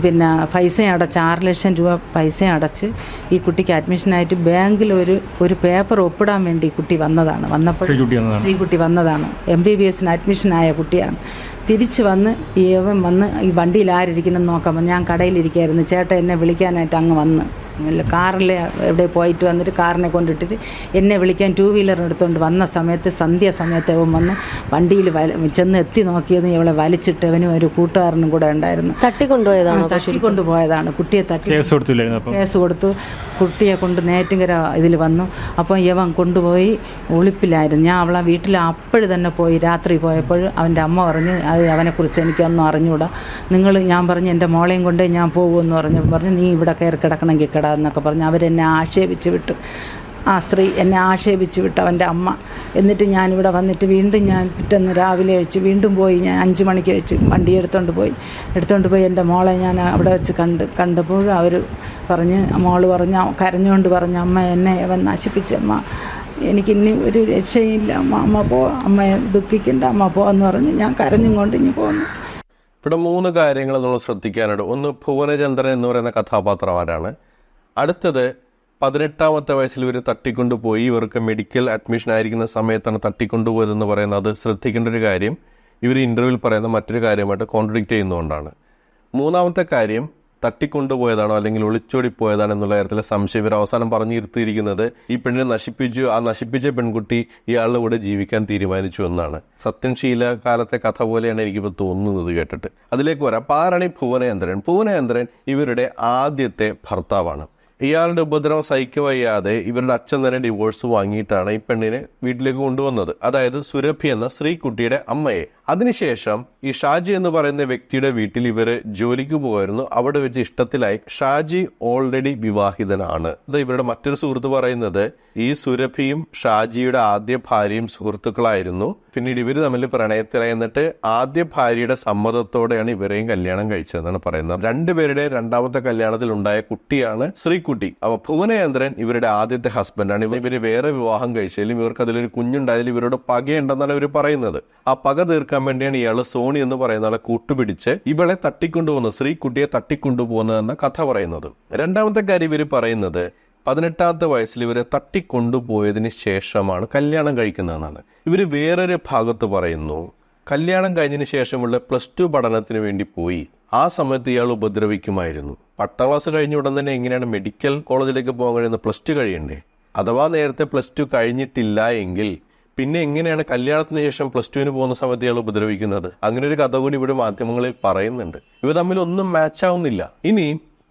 പിന്നെ പൈസ അടച്ച് 6 ലക്ഷം രൂപ പൈസ അടച്ച് ഈ കുട്ടിക്ക് അഡ്മിഷനായിട്ട് ബാങ്കിൽ ഒരു പേപ്പർ ഒപ്പിടാൻ വേണ്ടി കുട്ടി വന്നതാണ്. വന്നപ്പോൾ ശ്രീകുട്ടി വന്നതാണ്. MBBS അഡ്മിഷനായ കുട്ടിയാണ്. തിരിച്ച് വന്ന് ഇവൻ വന്ന് ഈ വണ്ടിയിൽ ആരിരിക്കണമെന്ന് നോക്കാൻ ഞാൻ കടയിലിരിക്കുകയായിരുന്നു. ചേട്ടൻ എന്നെ വിളിക്കാനായിട്ട് അങ്ങ് വന്ന് കാറിൽ എവിടെ പോയിട്ട് വന്നിട്ട് കാറിനെ കൊണ്ടിട്ടിട്ട് എന്നെ വിളിക്കാൻ 2 വീലർ എടുത്തുകൊണ്ട് വന്ന സമയത്ത് സന്ധ്യാസമയത്ത് അവൻ വന്ന് വണ്ടിയിൽ ചെന്ന് എത്തി നോക്കിയത് ഇവളെ വലിച്ചിട്ട് അവനും ഒരു കൂട്ടുകാരനും കൂടെ ഉണ്ടായിരുന്നു. തട്ടിക്കൊണ്ടുപോയതാണ്. കുട്ടിയെ കേസ് കൊടുത്തു. കുട്ടിയെ കൊണ്ട് നേറ്റിങ്കര ഇതിൽ വന്നു. അപ്പോൾ ഇവൻ കൊണ്ടുപോയി ഒളിപ്പിലായിരുന്നു. ഞാൻ അവളെ വീട്ടിൽ അപ്പോഴും തന്നെ പോയി. രാത്രി പോയപ്പോൾ അവൻ്റെ അമ്മ പറഞ്ഞ് അത് അവനെക്കുറിച്ച് എനിക്കൊന്നും അറിഞ്ഞുകൂടാ, ഞാൻ പറഞ്ഞു എൻ്റെ മോളെയും കൊണ്ടേ ഞാൻ പോകുമെന്ന് പറഞ്ഞു നീ ഇവിടെ കയറി കിടക്കണമെങ്കിൽ എന്നൊക്കെ പറഞ്ഞ് അവരെന്നെ ആക്ഷേപിച്ച് വിട്ടു. ആ സ്ത്രീ എന്നെ ആക്ഷേപിച്ച് വിട്ടു, അവൻ്റെ അമ്മ. എന്നിട്ട് ഞാനിവിടെ വന്നിട്ട് വീണ്ടും ഞാൻ പിറ്റേന്ന് രാവിലെ കഴിച്ചു, വീണ്ടും പോയി. ഞാൻ 5 മണിക്ക് കഴിച്ചു, വണ്ടി എടുത്തുകൊണ്ട് പോയി എൻ്റെ മോളെ ഞാൻ അവിടെ വെച്ച് കണ്ടപ്പോൾ അവർ മോള് കരഞ്ഞുകൊണ്ട് പറഞ്ഞു, അമ്മ എന്നെ അവൻ നശിപ്പിച്ചമ്മ, എനിക്കിനി ഒരു രക്ഷയില്ല അമ്മ പോ, അമ്മയെ ദുഃഖിക്കണ്ട, അമ്മ പോ എന്ന് പറഞ്ഞ് ഞാൻ കരഞ്ഞും കൊണ്ട് ഇനി പോന്നു. ഇവിടെ 3 കാര്യങ്ങൾ നമ്മൾ ശ്രദ്ധിക്കാനുണ്ട്. ഒന്ന്, ഭുവനചന്ദ്രൻ എന്ന് പറയുന്ന കഥാപാത്രം ആരാണ്. അടുത്തത്, 18ാമത്തെ വയസ്സിൽ ഇവർ തട്ടിക്കൊണ്ടുപോയി, ഇവർക്ക് മെഡിക്കൽ അഡ്മിഷൻ ആയിരിക്കുന്ന സമയത്താണ് തട്ടിക്കൊണ്ടുപോയതെന്ന് പറയുന്നത്. അത് ശ്രദ്ധിക്കേണ്ട ഒരു കാര്യം ഇവർ ഇൻ്റർവ്യൂവിൽ പറയുന്ന മറ്റൊരു കാര്യമായിട്ട് കോൺട്രഡിക്റ്റ് ചെയ്യുന്നതുകൊണ്ടാണ്. 3ാമത്തെ കാര്യം, തട്ടിക്കൊണ്ടുപോയതാണോ അല്ലെങ്കിൽ ഒളിച്ചോടിപ്പോയതാണോ എന്നുള്ള കാര്യത്തിൽ സംശയം ഇവർ അവസാനം പറഞ്ഞിരുത്തിയിരിക്കുന്നത് ഈ പെണ്ണിനെ നശിപ്പിച്ചു, ആ നശിപ്പിച്ച പെൺകുട്ടി ഇയാളുടെ കൂടെ ജീവിക്കാൻ തീരുമാനിച്ചു എന്നാണ്. സത്യൻശീല കാലത്തെ കഥ പോലെയാണ് എനിക്കിപ്പോൾ തോന്നുന്നത് കേട്ടിട്ട്. അതിലേക്ക് വരാം. അപ്പോൾ ആരാണ് ഈ ഭുവനചന്ദ്രൻ ഇവരുടെ ആദ്യത്തെ ഭർത്താവാണ്. ഇയാളുടെ ഉപദ്രവം സഹിക്കവയ്യാതെ ഇവരുടെ അച്ഛൻ തന്നെ ഡിവോഴ്സ് വാങ്ങിയിട്ടാണ് ഈ പെണ്ണിനെ വീട്ടിലേക്ക് കൊണ്ടുവന്നത്. അതായത് സുരഭി എന്ന ശ്രീകുട്ടിയുടെ അമ്മയെ. അതിനുശേഷം ഈ ഷാജി എന്ന് പറയുന്ന വ്യക്തിയുടെ വീട്ടിൽ ഇവർ ജോലിക്ക് പോകുമായിരുന്നു. അവിടെ വെച്ച് ഇഷ്ടത്തിലായി. ഷാജി ഓൾറെഡി വിവാഹിതനാണ്. അത് ഇവരുടെ മറ്റൊരു സുഹൃത്ത് പറയുന്നത് ഈ സുരഭിയും ഷാജിയുടെ ആദ്യ ഭാര്യയും സുഹൃത്തുക്കളായിരുന്നു. പിന്നീട് ഇവർ തമ്മിൽ പ്രണയത്തിലായി. എന്നിട്ട് ആദ്യ ഭാര്യയുടെ സമ്മതത്തോടെയാണ് ഇവരെയും കല്യാണം കഴിച്ചതെന്നാണ് പറയുന്നത്. രണ്ടുപേരുടെ 2ാമത്തെ കല്യാണത്തിൽ ഉണ്ടായ കുട്ടിയാണ് ശ്രീകുട്ടി. അപ്പൊ ഭുവനചന്ദ്രൻ ഇവരുടെ ആദ്യത്തെ ഹസ്ബൻഡാണ്. ഇവര് വേറെ വിവാഹം കഴിച്ചാലും ഇവർക്ക് അതിലൊരു കുഞ്ഞുണ്ടായാലും ഇവരോട് പകയുണ്ടെന്നാണ് ഇവർ പറയുന്നത്. ആ പക തീർക്കാൻ വേണ്ടിയാണ് ഇയാൾ സോണി എന്ന് പറയുന്ന ആളെ കൂട്ടുപിടിച്ച് ഇവളെ തട്ടിക്കൊണ്ടുപോകുന്നത്, ശ്രീകുട്ടിയെ തട്ടിക്കൊണ്ടുപോകുന്നതെന്ന കഥ പറയുന്നത്. 2ാമത്തെ കാര്യം ഇവർ പറയുന്നത് 18ാമത്തെ വയസ്സിൽ ഇവരെ തട്ടിക്കൊണ്ടുപോയതിന് ശേഷമാണ് കല്യാണം കഴിക്കുന്നതെന്നാണ്. ഇവർ വേറൊരു ഭാഗത്ത് പറയുന്നു, കല്യാണം കഴിഞ്ഞതിന് ശേഷമുള്ള +2 പഠനത്തിന് വേണ്ടി പോയി. ആ സമയത്ത് ഇയാൾ ഉപദ്രവിക്കുമായിരുന്നു. 10ാം ക്ലാസ് കഴിഞ്ഞ ഉടൻ തന്നെ എങ്ങനെയാണ് മെഡിക്കൽ കോളേജിലേക്ക് പോകാൻ കഴിയുന്നത്? +2 കഴിയണ്ടേ? അഥവാ നേരത്തെ +2 കഴിഞ്ഞിട്ടില്ല എങ്കിൽ പിന്നെ എങ്ങനെയാണ് കല്യാണത്തിന് ശേഷം +2 പോകുന്ന സമയത്ത് ഇയാൾ ഉപദ്രവിക്കുന്നത്? അങ്ങനെ ഒരു കഥ കൂടി ഇവിടെ മാധ്യമങ്ങളിൽ പറയുന്നുണ്ട്. ഇവ തമ്മിലൊന്നും മാച്ച് ആവുന്നില്ല. ഇനി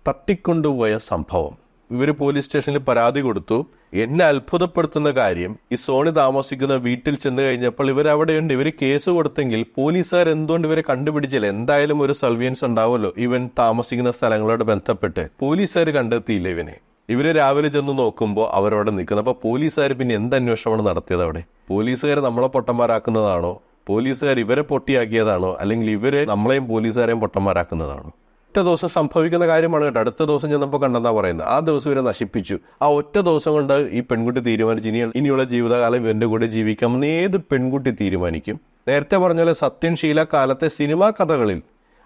തട്ടിക്കൊണ്ടുപോയ സംഭവം, ഇവർ പോലീസ് സ്റ്റേഷനിൽ പരാതി കൊടുത്തു. എന്നെ അത്ഭുതപ്പെടുത്തുന്ന കാര്യം, ഈ സോണി താമസിക്കുന്ന വീട്ടിൽ ചെന്ന് കഴിഞ്ഞപ്പോൾ ഇവരവിടെയുണ്ട്. ഇവർ കേസ് കൊടുത്തെങ്കിൽ പോലീസുകാർ എന്തുകൊണ്ട് ഇവരെ കണ്ടുപിടിച്ചില്ല? എന്തായാലും ഒരു സർവീലൻസ് ഉണ്ടാവുമല്ലോ ഇവൻ താമസിക്കുന്ന സ്ഥലങ്ങളോട് ബന്ധപ്പെട്ട്. പോലീസുകാർ കണ്ടെത്തിയില്ല ഇവനെ. ഇവര് രാവിലെ ചെന്ന് നോക്കുമ്പോൾ അവരവിടെ നിൽക്കുന്നത്. അപ്പോൾ പോലീസുകാർ പിന്നെ എന്ത് അന്വേഷണമാണ് നടത്തിയത് അവിടെ? പോലീസുകാർ നമ്മളെ പൊട്ടന്മാരാക്കുന്നതാണോ? പോലീസുകാർ ഇവരെ പൊട്ടിയാക്കിയതാണോ? അല്ലെങ്കിൽ ഇവര് നമ്മളെയും പോലീസുകാരെയും പൊട്ടന്മാരാക്കുന്നതാണോ? ഒറ്റ ദിവസം സംഭവിക്കുന്ന കാര്യമാണ് കേട്ടോ. അടുത്ത ദിവസം ചെന്നപ്പോൾ കണ്ടെന്നാ പറയുന്നത്. ആ ദിവസം ഇവരെ നശിപ്പിച്ചു. ആ ഒറ്റ ദിവസം കൊണ്ട് ഈ പെൺകുട്ടി തീരുമാനിച്ചു ഇനിയുള്ള ജീവിതകാലം ഇവന്റെ കൂടെ ജീവിക്കാമെന്ന് ഏത് പെൺകുട്ടി തീരുമാനിക്കും? നേരത്തെ പറഞ്ഞ പോലെ സത്യൻശീല കാലത്തെ സിനിമാ കഥകളിൽ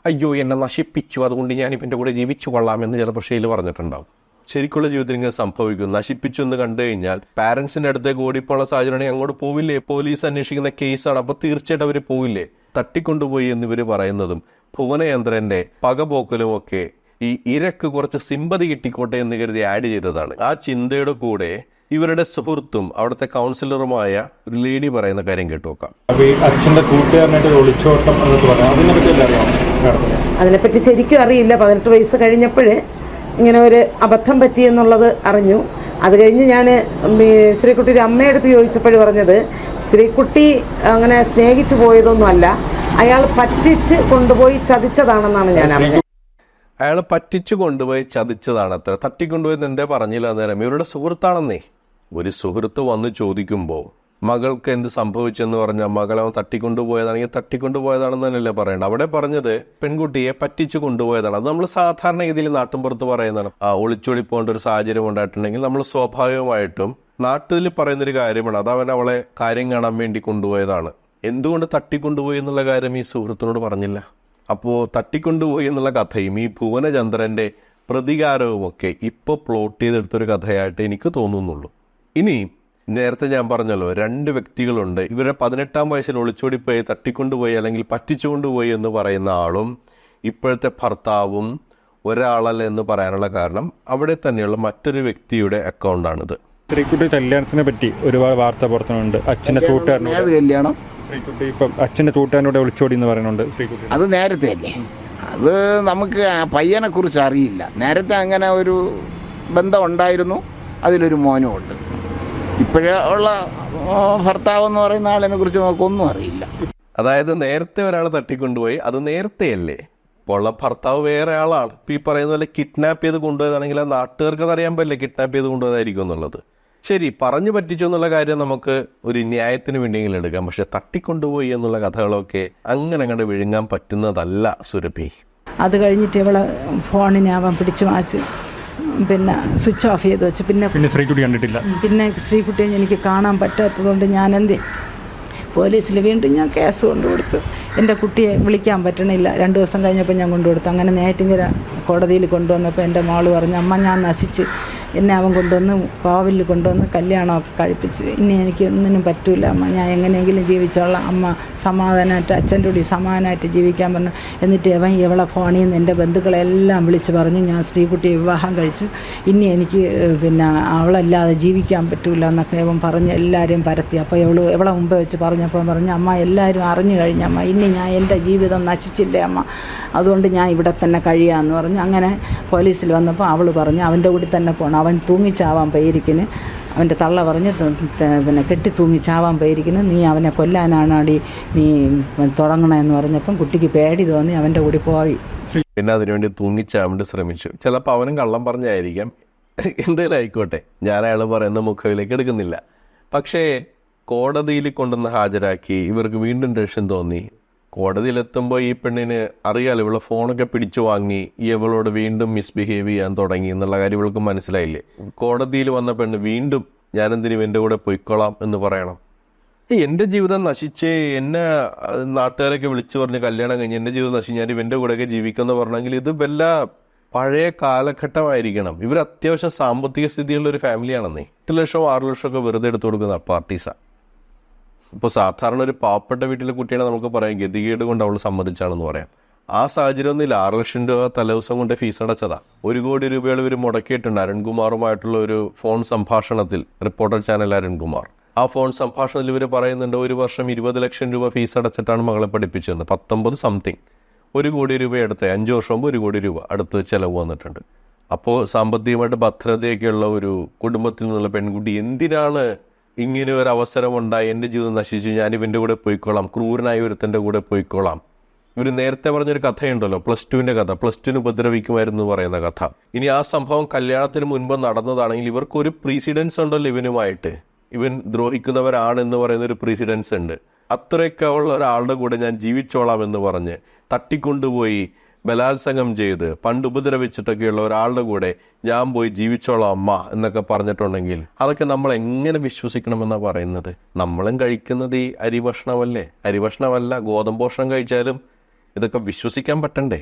അയ്യോ എന്നെ നശിപ്പിച്ചു, അതുകൊണ്ട് ഞാൻ ഇവന്റെ കൂടെ ജീവിച്ചു കൊള്ളാമെന്ന് ചിലപ്പോൾ ഷീല പറഞ്ഞിട്ടുണ്ടാവും. ശരിക്കുള്ള ജീവിതത്തിൽ ഇങ്ങനെ സംഭവിക്കും. നശിപ്പിച്ചു എന്ന് കണ്ടു കഴിഞ്ഞാൽ പാരന്റ്സിന്റെ അടുത്തേക്ക് ഓടിപ്പോയുള്ള സാഹചര്യം അങ്ങോട്ട് പോവില്ലേ? പോലീസ് അന്വേഷിക്കുന്ന കേസാണ്. അപ്പോൾ തീർച്ചയായിട്ടും അവർ പോവില്ലേ? തട്ടിക്കൊണ്ടുപോയി എന്നിവർ പറയുന്നതും ഭുവനചന്ദ്രന്റെ പകപോക്കലും ഒക്കെ ഈ ഇരക്ക് കുറച്ച് സിമ്പതി കിട്ടിക്കോട്ടെ എന്ന് കരുതി ആഡ് ചെയ്തതാണ്. ആ ചിന്തയുടെ കൂടെ ഇവരുടെ സുഹൃത്തും അവിടുത്തെ കൗൺസിലറുമായ ഒരു ലേഡി പറയുന്ന കാര്യം കേട്ടു നോക്കാം. അച്ഛന്റെ കൂട്ടുകാരനായിട്ട് ഒളിച്ചോട്ടം എന്നൊക്കെ പറഞ്ഞു, അതിനെപ്പറ്റി അറിയാം? അതിനെപ്പറ്റി ശരിക്കും അറിയില്ല. 18 വയസ്സ് കഴിഞ്ഞപ്പോൾ ഇങ്ങനെ ഒരു അബദ്ധം പറ്റിയെന്നുള്ളത് അറിഞ്ഞു. അത് കഴിഞ്ഞ് ഞാൻ ശ്രീകുട്ടിയുടെ അമ്മയെടുത്ത് ചോദിച്ചപ്പോൾ പറഞ്ഞത് ശ്രീകുട്ടി അങ്ങനെ സ്നേഹിച്ചു പോയതൊന്നും അല്ല, അയാൾ പറ്റിച്ച് കൊണ്ടുപോയി ചതിച്ചതാണെന്നാണ് ഞാൻ അറിഞ്ഞത്. അയാൾ പറ്റിച്ചു കൊണ്ടുപോയി ചതിച്ചതാണ് അത്ര. തട്ടിക്കൊണ്ടുപോയി എന്തേ പറഞ്ഞില്ല നേരം. ഇവരുടെ സുഹൃത്താണെന്നേ. ഒരു സുഹൃത്ത് വന്ന് ചോദിക്കുമ്പോൾ മകൾക്ക് എന്ത് സംഭവിച്ചെന്ന് പറഞ്ഞാൽ മകളവൻ തട്ടിക്കൊണ്ടുപോയതാണെങ്കിൽ തട്ടിക്കൊണ്ടുപോയതാണെന്ന് തന്നെയല്ലേ പറയണ്ട. അവിടെ പറഞ്ഞത് പെൺകുട്ടിയെ പറ്റിച്ചു കൊണ്ടുപോയതാണ്. അത് നമ്മൾ സാധാരണ രീതിയിൽ നാട്ടിൻപുറത്ത് പറയുന്നതാണ്. ഒളിച്ചൊളി പോകേണ്ട ഒരു സാഹചര്യം ഉണ്ടായിട്ടുണ്ടെങ്കിൽ നമ്മൾ സ്വാഭാവികമായിട്ടും നാട്ടിൽ പറയുന്നൊരു കാര്യമാണ്, അത് അവൻ അവളെ കാര്യം കാണാൻ വേണ്ടി കൊണ്ടുപോയതാണ്. എന്തുകൊണ്ട് തട്ടിക്കൊണ്ടുപോയി എന്നുള്ള കാര്യം ഈ സുഹൃത്തിനോട് പറഞ്ഞില്ല. അപ്പോൾ തട്ടിക്കൊണ്ടുപോയി എന്നുള്ള കഥയും ഈ ഭുവനചന്ദ്രന്റെ പ്രതികാരവുമൊക്കെ ഇപ്പോൾ പ്ലോട്ട് ചെയ്തെടുത്തൊരു കഥയായിട്ട് എനിക്ക് തോന്നുന്നുള്ളൂ. ഇനി നേരത്തെ ഞാൻ പറഞ്ഞല്ലോ 2 വ്യക്തികളുണ്ട്. ഇവരെ 18ാം വയസ്സിൽ ഒളിച്ചോടിപ്പോയി തട്ടിക്കൊണ്ടുപോയി അല്ലെങ്കിൽ പറ്റിച്ചുകൊണ്ടുപോയി എന്ന് പറയുന്ന ആളും ഇപ്പോഴത്തെ ഭർത്താവും ഒരാളല്ല എന്ന് പറയാനുള്ള കാരണം അവിടെ തന്നെയുള്ള മറ്റൊരു വ്യക്തിയുടെ അക്കൗണ്ടാണിത്. ശ്രീകുട്ടി കല്യാണത്തിനെ പറ്റി ഒരുപാട് വാർത്ത പുറത്തുണ്ട്. അച്ഛൻ്റെ കൂട്ടുകാരനോട് കല്യാണം, ശ്രീകുട്ടി ഇപ്പം അച്ഛൻ്റെ കൂട്ടുകാരനോട് ഒളിച്ചോടി എന്ന് പറയുന്നുണ്ട്. ശ്രീകുട്ടി അത് നേരത്തെ അല്ലേ? അത് നമുക്ക് ആ പയ്യനെ കുറിച്ച് അറിയില്ല. നേരത്തെ അങ്ങനെ ഒരു ബന്ധം ഉണ്ടായിരുന്നു, അതിലൊരു മോനും ഉണ്ട്. ഇപ്പോഴേ ഉള്ള ഭർത്താവ് എന്ന് പറയുന്ന ആളിനെ കുറിച്ച് നമുക്കൊന്നും അറിയില്ല. അതായത് നേരത്തെ ഒരാൾ തട്ടിക്കൊണ്ടുപോയി, അത് നേരത്തെയല്ലേ? ഇപ്പോൾ ഉള്ള ഭർത്താവ് വേറെ ആളാണ്. ഇപ്പം ഈ പറയുന്ന പോലെ കിഡ്നാപ്പ് ചെയ്ത് കൊണ്ടുപോയതാണെങ്കിൽ ആ നാട്ടുകാർക്ക് അത് അറിയാൻ പറ്റില്ല കിഡ്നാപ്പ് ചെയ്ത് കൊണ്ടുപോയതായിരിക്കും എന്നുള്ളത്. ശരി, പറഞ്ഞു പറ്റിച്ചു എന്നുള്ള കാര്യം നമുക്ക് ഒരു ന്യായത്തിന് വേണ്ടിയെങ്കിലും എടുക്കാം. പക്ഷെ തട്ടിക്കൊണ്ടുപോയി എന്നുള്ള കഥകളൊക്കെ അങ്ങനെ അങ്ങോട്ട് വിഴുങ്ങാൻ പറ്റുന്നതല്ല സുരഭി. അത് കഴിഞ്ഞിട്ട് ഇവളെ ഫോണിനെ അവൻ പിടിച്ചു മാച്ച് പിന്നെ സ്വിച്ച് ഓഫ് ചെയ്ത് വെച്ച് പിന്നെ ശ്രീകുട്ടി കണ്ടിട്ടില്ല. പിന്നെ ശ്രീകുട്ടിയെ എനിക്ക് കാണാൻ പറ്റാത്തതുകൊണ്ട് ഞാൻ പോലീസിൽ വീണ്ടും ഞാൻ കേസ് കൊണ്ടുകൊടുത്തു. എൻ്റെ കുട്ടിയെ വിളിക്കാൻ പറ്റണില്ല. 2 ദിവസം കഴിഞ്ഞപ്പോൾ ഞാൻ കൊണ്ടുകൊടുത്തു. അങ്ങനെ നെയ്യാറ്റിൻകര കോടതിയിൽ കൊണ്ടുവന്നപ്പോൾ എൻ്റെ മോള് പറഞ്ഞു, അമ്മ ഞാൻ നശിച്ച്, എന്നെ അവൻ കൊണ്ടുവന്ന് കോവിലിൽ കൊണ്ടുവന്ന് കല്യാണമൊക്കെ കഴിപ്പിച്ച്, ഇനി എനിക്ക് ഒന്നിനും പറ്റൂല അമ്മ, ഞാൻ എങ്ങനെയെങ്കിലും ജീവിച്ചോളാം അമ്മ, സമാധാനമായിട്ട് അച്ഛൻ്റെ കൂടി സമാധാനമായിട്ട് ജീവിക്കാൻ പറഞ്ഞു. എന്നിട്ട് ഇവളെ ഫോണിൽ നിന്ന് എൻ്റെ ബന്ധുക്കളെല്ലാം വിളിച്ച് പറഞ്ഞു ഞാൻ ശ്രീകുട്ടിയെ വിവാഹം കഴിച്ചു, ഇനി എനിക്ക് പിന്നെ അവളല്ലാതെ ജീവിക്കാൻ പറ്റൂല എന്നൊക്കെ ഇവൻ പറഞ്ഞ് എല്ലാവരെയും പരത്തി. അപ്പോൾ ഇവളെ മുമ്പേ വെച്ച് പറഞ്ഞപ്പോൾ പറഞ്ഞു, അമ്മ എല്ലാവരും അറിഞ്ഞു കഴിഞ്ഞമ്മ, ഇനി ഞാൻ എൻ്റെ ജീവിതം നശിച്ചില്ലേ അമ്മ, അതുകൊണ്ട് ഞാൻ ഇവിടെ തന്നെ കഴിയാമെന്ന് പറഞ്ഞു. അങ്ങനെ പോലീസിൽ വന്നപ്പോൾ അവൾ പറഞ്ഞു അവൻ്റെ കൂടി തന്നെ പോകണം, അവൻ തൂങ്ങിച്ചാവാൻ പേരിക്കിന്. അവൻ്റെ തള്ള പറഞ്ഞ് പിന്നെ കെട്ടി തൂങ്ങിച്ചാവാൻ പേരിക്കിന്, നീ അവനെ കൊല്ലാനാണാടി നീ തുടങ്ങണമെന്ന് പറഞ്ഞപ്പം കുട്ടിക്ക് പേടി തോന്നി അവൻ്റെ കൂടി പോയി. പിന്നെ അതിനുവേണ്ടി തൂങ്ങിച്ചാവേണ്ടി ശ്രമിച്ചു. ചിലപ്പോൾ അവനും കള്ളം പറഞ്ഞായിരിക്കാം, എന്തെങ്കിലും ആയിക്കോട്ടെ, ഞാൻ അയാൾ പറയുന്ന മുഖവിലേക്ക് എടുക്കുന്നില്ല. പക്ഷേ കോടതിയിൽ കൊണ്ടുവന്ന് ഹാജരാക്കി ഇവർക്ക് വീണ്ടും ടെൻഷൻ തോന്നി. കോടതിയിലെത്തുമ്പോൾ ഈ പെണ്ണിന് അറിയാലോ ഇവളെ ഫോണൊക്കെ പിടിച്ചു വാങ്ങി ഇവളോട് വീണ്ടും മിസ്ബിഹേവ് ചെയ്യാൻ തുടങ്ങി എന്നുള്ള കാര്യം ഇവൾക്ക് മനസ്സിലായില്ലേ. കോടതിയിൽ വന്ന പെണ്ണ് വീണ്ടും ഞാനെന്തിനും എൻ്റെ കൂടെ പൊയ്ക്കൊള്ളാം എന്ന് പറയണം. എൻ്റെ ജീവിതം നശിച്ച് എന്നെ നാട്ടുകാരൊക്കെ വിളിച്ചു പറഞ്ഞ് കല്യാണം കഴിഞ്ഞ് എൻ്റെ ജീവിതം നശിച്ച് ഞാൻ ഇവൻ്റെ കൂടെയൊക്കെ ജീവിക്കുമെന്ന് പറഞ്ഞെങ്കിൽ ഇത് വല്ല പഴയ കാലഘട്ടമായിരിക്കണം. ഇവർ അത്യാവശ്യം സാമ്പത്തിക സ്ഥിതിയുള്ള ഒരു ഫാമിലിയാണെന്നേ. 8 ലക്ഷം 6 ലക്ഷമൊക്കെ വെറുതെ എടുത്തു കൊടുക്കുന്ന പാർട്ടീസാണ്. ഇപ്പോൾ സാധാരണ ഒരു പാവപ്പെട്ട വീട്ടിലെ കുട്ടിയാണ് നമുക്ക് പറയാം ഗതികേട് കൊണ്ട് അവൾ സമ്മതിച്ചാണെന്ന് പറയാം. ആ സാഹചര്യം ഒന്നുമില്ല. 6 ലക്ഷം രൂപ തലേദിവസം കൊണ്ട് ഫീസ് അടച്ചതാ. 1 കോടി രൂപകൾ ഇവർ മുടക്കിയിട്ടുണ്ട് അരുൺകുമാറുമായിട്ടുള്ള ഒരു ഫോൺ സംഭാഷണത്തിൽ. റിപ്പോർട്ടർ ചാനൽ അരുൺകുമാർ ആ ഫോൺ സംഭാഷണത്തിൽ ഇവർ പറയുന്നുണ്ട് 1 വർഷം 20 ലക്ഷം രൂപ ഫീസ് അടച്ചിട്ടാണ് മകളെ പഠിപ്പിച്ചത്. 19 സംതിങ് 1 കോടി രൂപ എടുത്ത് 5 വർഷം മുമ്പ് 1 കോടി രൂപ അടുത്ത് ചിലവ് വന്നിട്ടുണ്ട്. അപ്പോൾ സാമ്പത്തികമായിട്ട് ഭദ്രതയൊക്കെയുള്ള ഒരു കുടുംബത്തിൽ നിന്നുള്ള പെൺകുട്ടി എന്തിനാണ് ഇങ്ങനെ ഒരു അവസരം ഉണ്ടായി, എൻ്റെ ജീവിതം നശിച്ചു, ഞാനിവൻ്റെ കൂടെ പോയിക്കോളാം, ക്രൂരനായ ഒരുത്തൻ്റെ കൂടെ പോയിക്കോളാം. ഇവർ നേരത്തെ പറഞ്ഞൊരു കഥയുണ്ടല്ലോ, +2ൻ്റെ കഥ, +2ന് ഉപദ്രവിക്കുമായിരുന്നു പറയുന്ന കഥ. ഇനി ആ സംഭവം കല്യാണത്തിന് മുൻപ് നടന്നതാണെങ്കിൽ ഇവർക്കൊരു പ്രീസിഡൻസ് ഉണ്ടല്ലോ ഇവനുമായിട്ട്, ഇവൻ ദ്രോഹിക്കുന്നവരാണെന്ന് പറയുന്ന ഒരു പ്രീസിഡൻസ് ഉണ്ട്. അത്രയൊക്കെ ഉള്ള ഒരാളുടെ കൂടെ ഞാൻ ജീവിച്ചോളാം എന്ന് പറഞ്ഞ് തട്ടിക്കൊണ്ടുപോയി ബലാത്സംഗം ചെയ്ത് പണ്ട് ഉപദ്രവിച്ചിട്ടൊക്കെയുള്ള ഒരാളുടെ കൂടെ ഞാൻ പോയി ജീവിച്ചോളാം അമ്മ എന്നൊക്കെ പറഞ്ഞിട്ടുണ്ടെങ്കിൽ അതൊക്കെ നമ്മൾ എങ്ങനെ വിശ്വസിക്കണമെന്നാണ് പറയുന്നത്? നമ്മളും കഴിക്കുന്നത് ഈ അരിഭക്ഷണമല്ലേ? അരിഭക്ഷണമല്ല, ഗോതമ്പ് ഭക്ഷണം കഴിച്ചാലും ഇതൊക്കെ വിശ്വസിക്കാൻ പറ്റണ്ടേ?